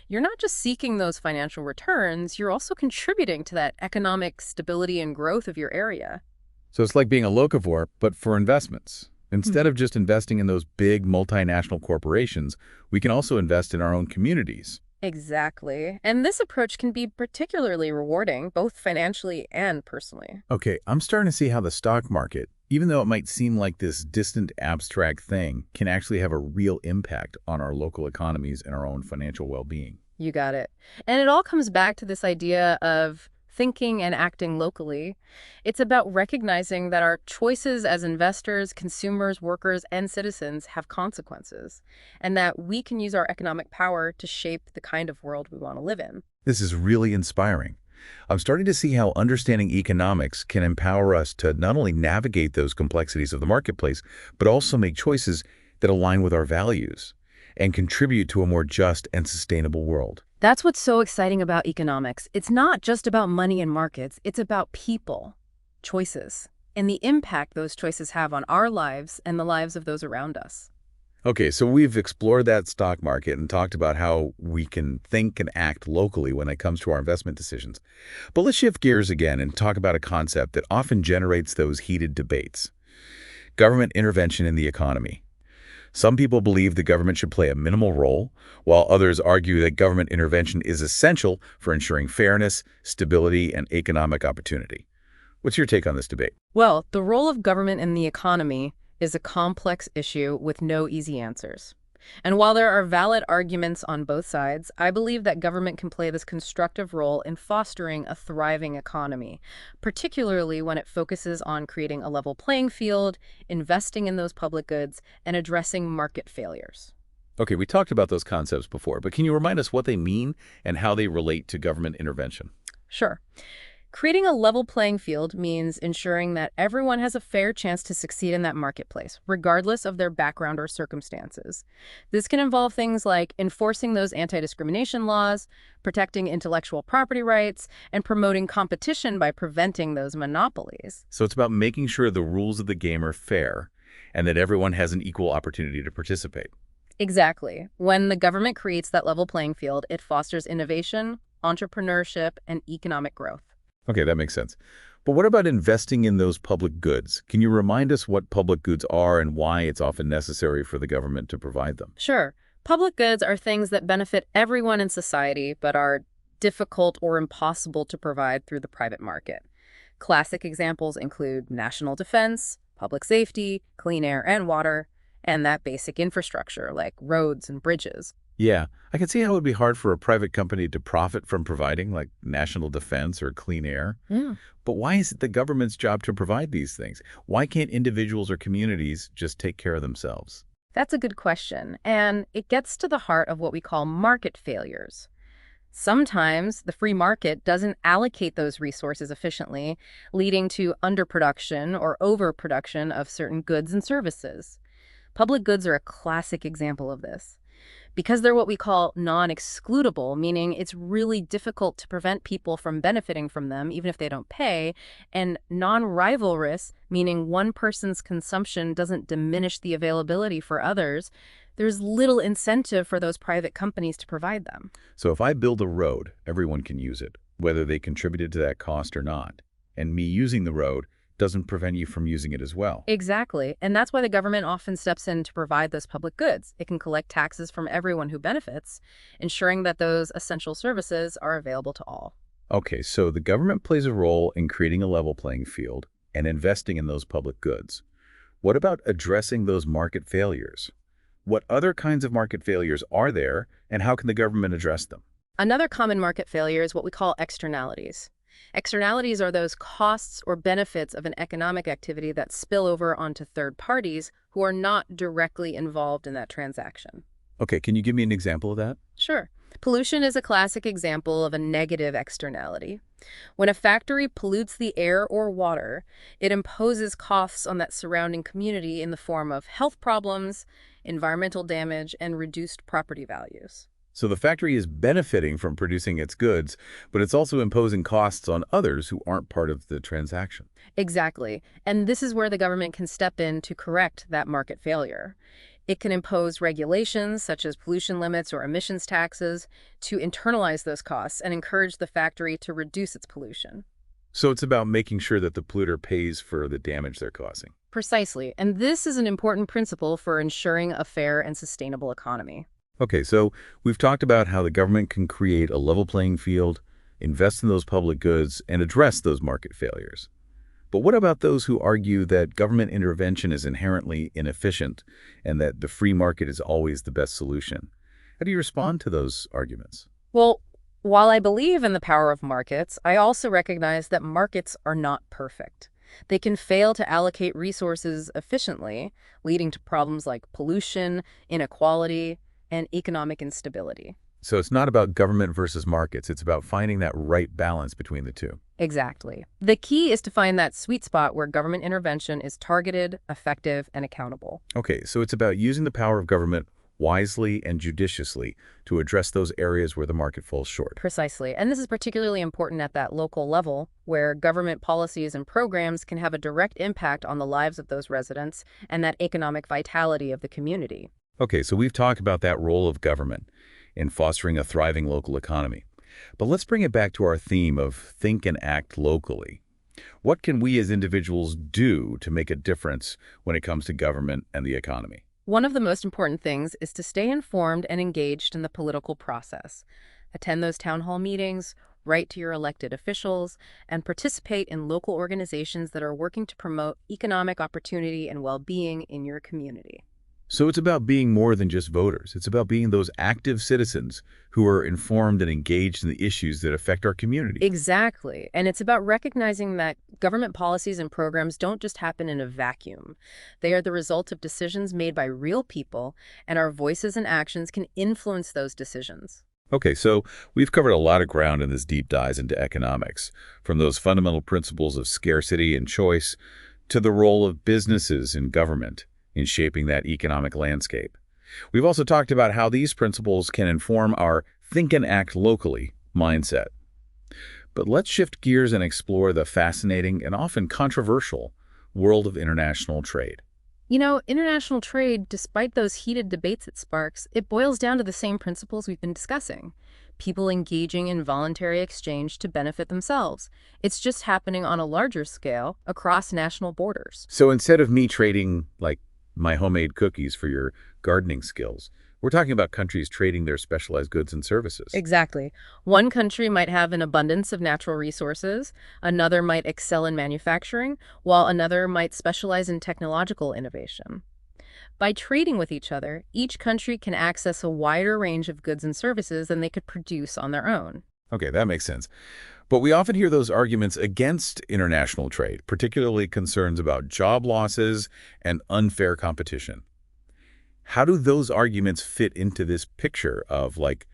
B: you're not just seeking those financial returns, you're also contributing to that economic stability and growth of your area.
A: So it's like being a locavore, but for investments. Instead of just investing in those big multinational corporations, we can also invest in our own communities.
B: Exactly. And this approach can be particularly rewarding, both financially and personally.
A: Okay, I'm starting to see how the stock market, even though it might seem like this distant, abstract thing, can actually have a real impact on our local economies and our own financial well-being.
B: You got it. And it all comes back to this idea of thinking and acting locally. It's about recognizing that our choices as investors, consumers, workers, and citizens have consequences, and that we can use our economic power to shape the kind of world we want to live in.
A: This is really inspiring. I'm starting to see how understanding economics can empower us to not only navigate those complexities of the marketplace, but also make choices that align with our values and contribute to a more just and sustainable world.
B: That's what's so exciting about economics. It's not just about money and markets. It's about people, choices, and the impact those choices have on our lives and the lives of those around us.
A: Okay, so we've explored that stock market and talked about how we can think and act locally when it comes to our investment decisions. But let's shift gears again and talk about a concept that often generates those heated debates: government intervention in the economy. Some people believe the government should play a minimal role, while others argue that government intervention is essential for ensuring fairness, stability, and economic opportunity. What's your take on this debate?
B: Well, the role of government in the economy is a complex issue with no easy answers. And while there are valid arguments on both sides, I believe that government can play this constructive role in fostering a thriving economy, particularly when it focuses on creating a level playing field, investing in those public goods, and addressing market failures.
A: Okay, we talked about those concepts before, but can you remind us what they mean and how they relate to government intervention?
B: Sure. Creating a level playing field means ensuring that everyone has a fair chance to succeed in that marketplace, regardless of their background or circumstances. This can involve things like enforcing those anti-discrimination laws, protecting intellectual property rights, and promoting competition by preventing those monopolies.
A: So it's about making sure the rules of the game are fair and that everyone has an equal opportunity to participate.
B: Exactly. When the government creates that level playing field, it fosters innovation, entrepreneurship, and economic growth.
A: Okay, that makes sense. But what about investing in those public goods? Can you remind us what public goods are and why it's often necessary for the government to provide them?
B: Sure. Public goods are things that benefit everyone in society but are difficult or impossible to provide through the private market. Classic examples include national defense, public safety, clean air and water, and that basic infrastructure like roads and bridges.
A: Yeah, I can see how it would be hard for a private company to profit from providing, like, national defense or clean air.
B: Yeah.
A: But why is it the government's job to provide these things? Why can't individuals or communities just take care of themselves?
B: That's a good question, and it gets to the heart of what we call market failures. Sometimes the free market doesn't allocate those resources efficiently, leading to underproduction or overproduction of certain goods and services. Public goods are a classic example of this. Because they're what we call non-excludable, meaning it's really difficult to prevent people from benefiting from them, even if they don't pay, and non-rivalrous, meaning one person's consumption doesn't diminish the availability for others, there's little incentive for those private companies to provide them.
A: So if I build a road, everyone can use it, whether they contributed to that cost or not. And me using the road doesn't prevent you from using it as well.
B: Exactly. And that's why the government often steps in to provide those public goods. It can collect taxes from everyone who benefits, ensuring that those essential services are available to all.
A: Okay, so the government plays a role in creating a level playing field and investing in those public goods. What about addressing those market failures? What other kinds of market failures are there, and how can the government address them?
B: Another common market failure is what we call externalities. Externalities are those costs or benefits of an economic activity that spill over onto third parties who are not directly involved in that transaction.
A: Okay, can you give me an example of that?
B: Sure. Pollution is a classic example of a negative externality. When a factory pollutes the air or water, it imposes costs on that surrounding community in the form of health problems, environmental damage, and reduced property values.
A: So the factory is benefiting from producing its goods, but it's also imposing costs on others who aren't part of the transaction.
B: Exactly. And this is where the government can step in to correct that market failure. It can impose regulations such as pollution limits or emissions taxes to internalize those costs and encourage the factory to reduce its pollution.
A: So it's about making sure that the polluter pays for the damage they're causing.
B: Precisely. And this is an important principle for ensuring a fair and sustainable economy.
A: Okay, so we've talked about how the government can create a level playing field, invest in those public goods, and address those market failures. But what about those who argue that government intervention is inherently inefficient and that the free market is always the best solution? How do you respond to those arguments?
B: Well, while I believe in the power of markets, I also recognize that markets are not perfect. They can fail to allocate resources efficiently, leading to problems like pollution, inequality, and economic instability.
A: So it's not about government versus markets. It's about finding that right balance between the two.
B: Exactly. The key is to find that sweet spot where government intervention is targeted, effective, and accountable.
A: Okay, so it's about using the power of government wisely and judiciously to address those areas where the market falls short.
B: Precisely. And this is particularly important at that local level, where government policies and programs can have a direct impact on the lives of those residents and that economic vitality of the community.
A: Okay, so we've talked about that role of government in fostering a thriving local economy. But let's bring it back to our theme of think and act locally. What can we as individuals do to make a difference when it comes to government and the economy?
B: One of the most important things is to stay informed and engaged in the political process. Attend those town hall meetings, write to your elected officials, and participate in local organizations that are working to promote economic opportunity and well-being in your community.
A: So it's about being more than just voters. It's about being those active citizens who are informed and engaged in the issues that affect our community.
B: Exactly. And it's about recognizing that government policies and programs don't just happen in a vacuum. They are the result of decisions made by real people, and our voices and actions can influence those decisions.
A: Okay, so we've covered a lot of ground in this deep dive into economics, from those fundamental principles of scarcity and choice to the role of businesses and government in shaping that economic landscape. We've also talked about how these principles can inform our think and act locally mindset. But let's shift gears and explore the fascinating and often controversial world of international trade.
B: International trade, despite those heated debates it sparks, it boils down to the same principles we've been discussing. People engaging in voluntary exchange to benefit themselves. It's just happening on a larger scale across national borders.
A: So instead of me trading, like, my homemade cookies for your gardening skills, we're talking about countries trading their specialized goods and services.
B: Exactly. One country might have an abundance of natural resources, another might excel in manufacturing, while another might specialize in technological innovation. By trading with each other, each country can access a wider range of goods and services than they could produce on their own.
A: Okay, that makes sense. But we often hear those arguments against international trade, particularly concerns about job losses and unfair competition. How do those arguments fit into this picture of, like,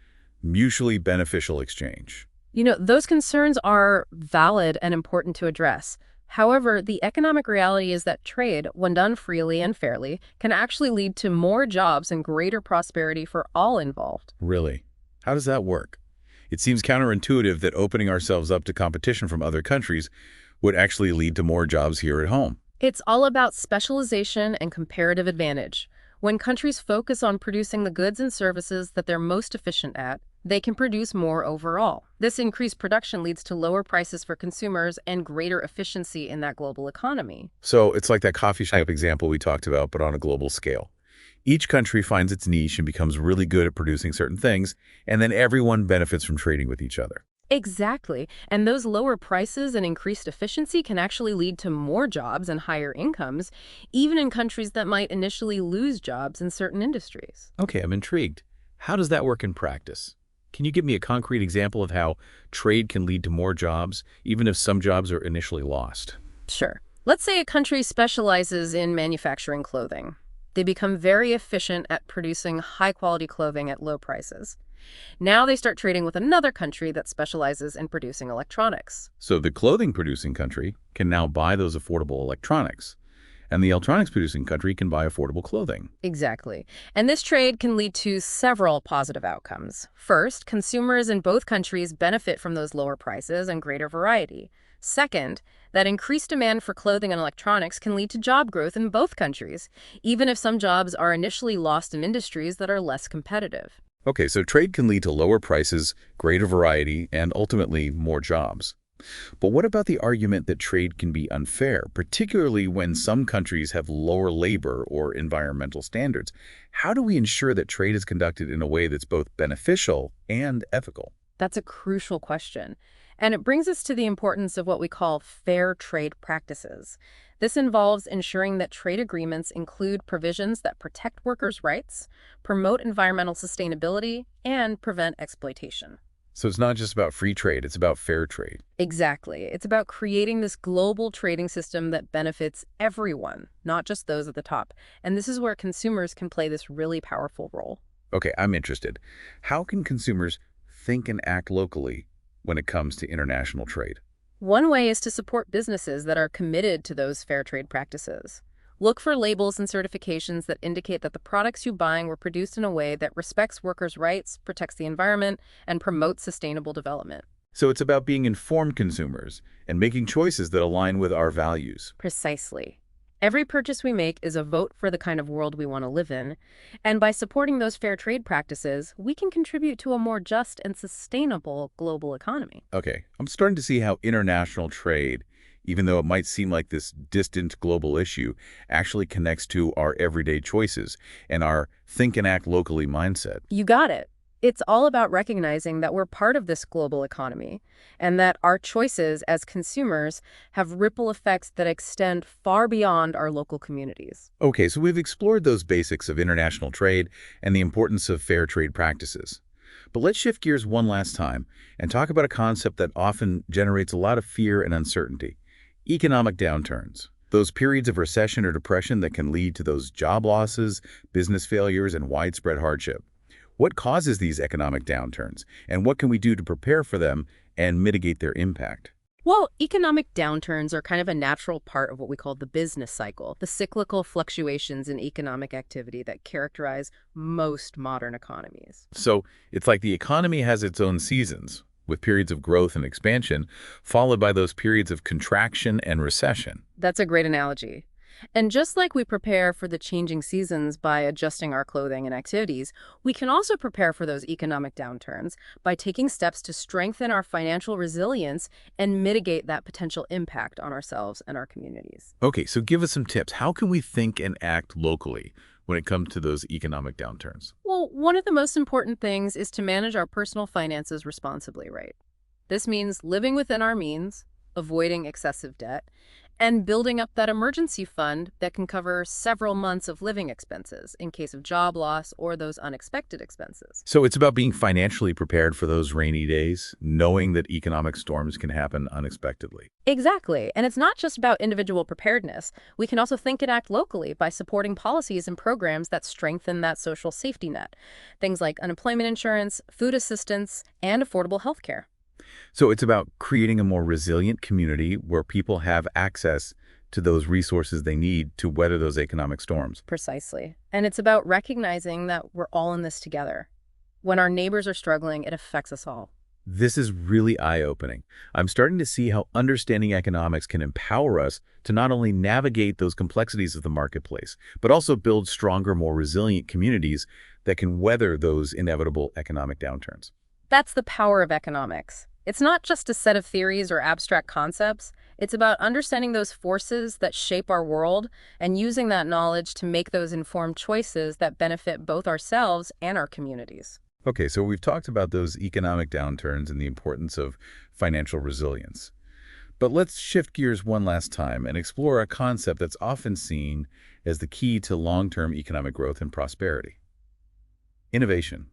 A: mutually beneficial exchange?
B: Those concerns are valid and important to address. However, the economic reality is that trade, when done freely and fairly, can actually lead to more jobs and greater prosperity for all involved.
A: Really? How does that work? It seems counterintuitive that opening ourselves up to competition from other countries would actually lead to more jobs here at home.
B: It's all about specialization and comparative advantage. When countries focus on producing the goods and services that they're most efficient at, they can produce more overall. This increased production leads to lower prices for consumers and greater efficiency in that global economy.
A: So it's like that coffee shop example we talked about, but on a global scale. Each country finds its niche and becomes really good at producing certain things, and then everyone benefits from trading with each other.
B: Exactly. And those lower prices and increased efficiency can actually lead to more jobs and higher incomes, even in countries that might initially lose jobs in certain industries.
A: Okay, I'm intrigued. How does that work in practice? Can you give me a concrete example of how trade can lead to more jobs, even if some jobs are initially lost?
B: Sure. Let's say a country specializes in manufacturing clothing. They become very efficient at producing high-quality clothing at low prices. Now they start trading with another country that specializes in producing electronics.
A: So the clothing-producing country can now buy those affordable electronics, and the electronics-producing country can buy affordable clothing.
B: Exactly. And this trade can lead to several positive outcomes. First, consumers in both countries benefit from those lower prices and greater variety. Second, that increased demand for clothing and electronics can lead to job growth in both countries, even if some jobs are initially lost in industries that are less competitive.
A: Okay, so trade can lead to lower prices, greater variety, and ultimately more jobs. But what about the argument that trade can be unfair, particularly when some countries have lower labor or environmental standards? How do we ensure that trade is conducted in a way that's both beneficial and ethical?
B: That's a crucial question. And it brings us to the importance of what we call fair trade practices. This involves ensuring that trade agreements include provisions that protect workers' rights, promote environmental sustainability, and prevent exploitation.
A: So it's not just about free trade, it's about fair trade.
B: Exactly. It's about creating this global trading system that benefits everyone, not just those at the top. And this is where consumers can play this really powerful role.
A: Okay, I'm interested. How can consumers think and act locally when it comes to international trade?
B: One way is to support businesses that are committed to those fair trade practices. Look for labels and certifications that indicate that the products you're buying were produced in a way that respects workers' rights, protects the environment, and promotes sustainable development.
A: So it's about being informed consumers and making choices that align with our values.
B: Precisely. Every purchase we make is a vote for the kind of world we want to live in, and by supporting those fair trade practices, we can contribute to a more just and sustainable global economy.
A: Okay, I'm starting to see how international trade, even though it might seem like this distant global issue, actually connects to our everyday choices and our think and act locally mindset.
B: You got it. It's all about recognizing that we're part of this global economy and that our choices as consumers have ripple effects that extend far beyond our local communities.
A: Okay, so we've explored those basics of international trade and the importance of fair trade practices. But let's shift gears one last time and talk about a concept that often generates a lot of fear and uncertainty: economic downturns. Those periods of recession or depression that can lead to those job losses, business failures, and widespread hardship. What causes these economic downturns, and what can we do to prepare for them and mitigate their impact?
B: Well, economic downturns are kind of a natural part of what we call the business cycle, the cyclical fluctuations in economic activity that characterize most modern economies.
A: So it's like the economy has its own seasons, with periods of growth and expansion, followed by those periods of contraction and recession.
B: That's a great analogy. And just like we prepare for the changing seasons by adjusting our clothing and activities, we can also prepare for those economic downturns by taking steps to strengthen our financial resilience and mitigate that potential impact on ourselves and our communities.
A: Okay, so give us some tips. How can we think and act locally when it comes to those economic downturns?
B: Well, one of the most important things is to manage our personal finances responsibly, right? This means living within our means, avoiding excessive debt, and building up that emergency fund that can cover several months of living expenses in case of job loss or those unexpected expenses.
A: So it's about being financially prepared for those rainy days, knowing that economic storms can happen unexpectedly.
B: Exactly. And it's not just about individual preparedness. We can also think and act locally by supporting policies and programs that strengthen that social safety net. Things like unemployment insurance, food assistance, and affordable health care.
A: So it's about creating a more resilient community where people have access to those resources they need to weather those economic storms.
B: Precisely. And it's about recognizing that we're all in this together. When our neighbors are struggling, it affects us all.
A: This is really eye-opening. I'm starting to see how understanding economics can empower us to not only navigate those complexities of the marketplace, but also build stronger, more resilient communities that can weather those inevitable economic downturns.
B: That's the power of economics. It's not just a set of theories or abstract concepts. It's about understanding those forces that shape our world and using that knowledge to make those informed choices that benefit both ourselves and our communities.
A: Okay, so we've talked about those economic downturns and the importance of financial resilience. But let's shift gears one last time and explore a concept that's often seen as the key to long-term economic growth and prosperity: innovation.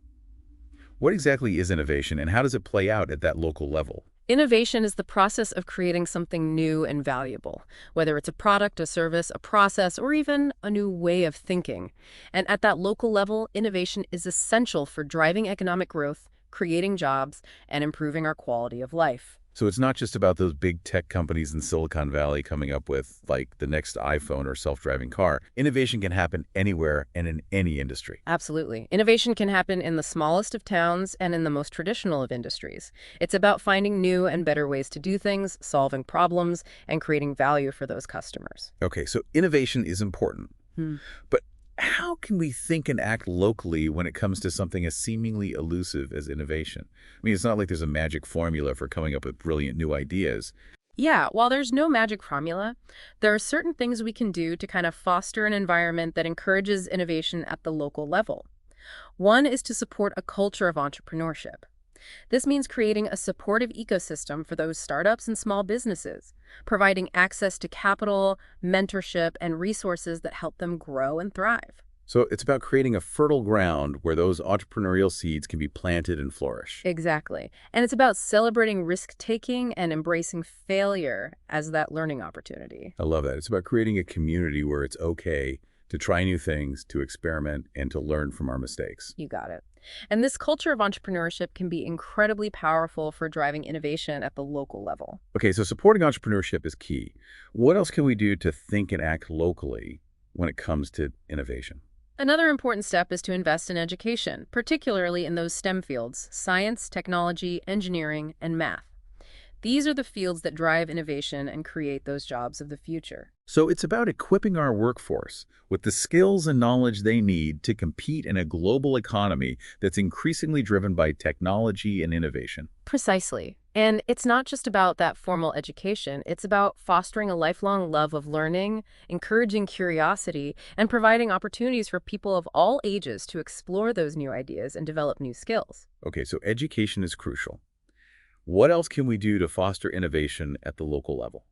A: What exactly is innovation, and how does it play out at that local level?
B: Innovation is the process of creating something new and valuable, whether it's a product, a service, a process, or even a new way of thinking. And at that local level, innovation is essential for driving economic growth, creating jobs, and improving our quality of life.
A: So it's not just about those big tech companies in Silicon Valley coming up with, like, the next iPhone or self-driving car. Innovation can happen anywhere and in any industry.
B: Absolutely. Innovation can happen in the smallest of towns and in the most traditional of industries. It's about finding new and better ways to do things, solving problems, and creating value for those customers.
A: Okay, so innovation is important. But how can we think and act locally when it comes to something as seemingly elusive as innovation? I mean, it's not like there's a magic formula for coming up with brilliant new ideas.
B: Yeah, while there's no magic formula, there are certain things we can do to kind of foster an environment that encourages innovation at the local level. One is to support a culture of entrepreneurship. This means creating a supportive ecosystem for those startups and small businesses, providing access to capital, mentorship, and resources that help them grow and thrive.
A: So it's about creating a fertile ground where those entrepreneurial seeds can be planted and flourish.
B: Exactly. And it's about celebrating risk-taking and embracing failure as that learning opportunity.
A: I love that. It's about creating a community where it's okay to try new things, to experiment, and to learn from our mistakes.
B: You got it. And this culture of entrepreneurship can be incredibly powerful for driving innovation at the local level.
A: Okay, so supporting entrepreneurship is key. What else can we do to think and act locally when it comes to innovation?
B: Another important step is to invest in education, particularly in those STEM fields: science, technology, engineering, and math. These are the fields that drive innovation and create those jobs of the future.
A: So it's about equipping our workforce with the skills and knowledge they need to compete in a global economy that's increasingly driven by technology and innovation.
B: Precisely. And it's not just about that formal education. It's about fostering a lifelong love of learning, encouraging curiosity, and providing opportunities for people of all ages to explore those new ideas and develop new skills.
A: Okay, so education is crucial. What else can we do to foster innovation at the local level?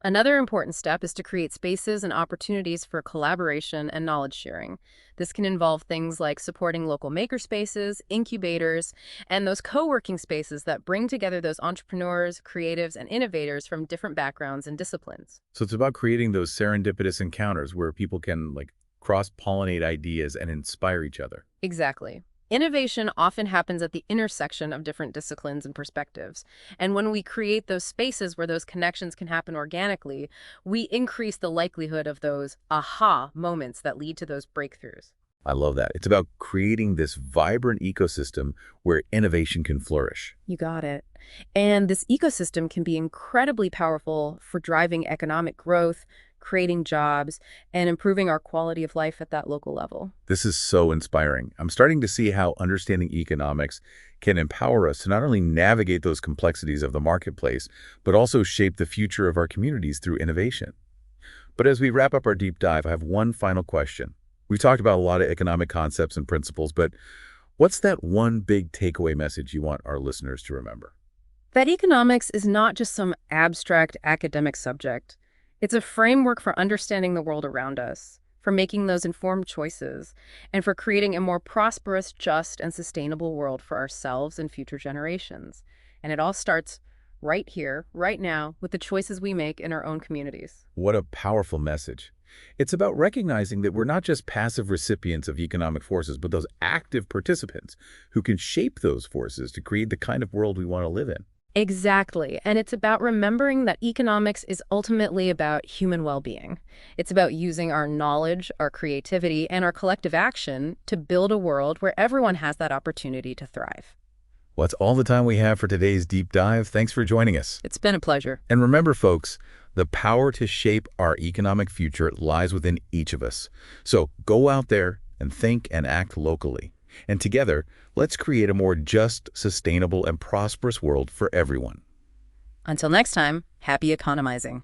B: Another important step is to create spaces and opportunities for collaboration and knowledge sharing. This can involve things like supporting local makerspaces, incubators, and those co-working spaces that bring together those entrepreneurs, creatives, and innovators from different backgrounds and disciplines.
A: So it's about creating those serendipitous encounters where people can cross-pollinate ideas and inspire each other.
B: Exactly. Innovation often happens at the intersection of different disciplines and perspectives. And when we create those spaces where those connections can happen organically, we increase the likelihood of those aha moments that lead to those breakthroughs.
A: I love that. It's about creating this vibrant ecosystem where innovation can flourish.
B: You got it. And this ecosystem can be incredibly powerful for driving economic growth, creating jobs, and improving our quality of life at that local level.
A: This is so inspiring. I'm starting to see how understanding economics can empower us to not only navigate those complexities of the marketplace, but also shape the future of our communities through innovation. But as we wrap up our deep dive, I have one final question. We've talked about a lot of economic concepts and principles, but what's that one big takeaway message you want our listeners to remember?
B: That economics is not just some abstract academic subject. It's a framework for understanding the world around us, for making those informed choices, and for creating a more prosperous, just, and sustainable world for ourselves and future generations. And it all starts right here, right now, with the choices we make in our own communities.
A: What a powerful message. It's about recognizing that we're not just passive recipients of economic forces, but those active participants who can shape those forces to create the kind of world we want to live in.
B: Exactly. And it's about remembering that economics is ultimately about human well-being. It's about using our knowledge, our creativity, and our collective action to build a world where everyone has that opportunity to thrive.
A: Well, that's all the time we have for today's deep dive. Thanks for joining us.
B: It's been a pleasure.
A: And remember, folks, the power to shape our economic future lies within each of us. So go out there and think and act locally. And together, let's create a more just, sustainable, and prosperous world for everyone.
B: Until next time, happy economizing.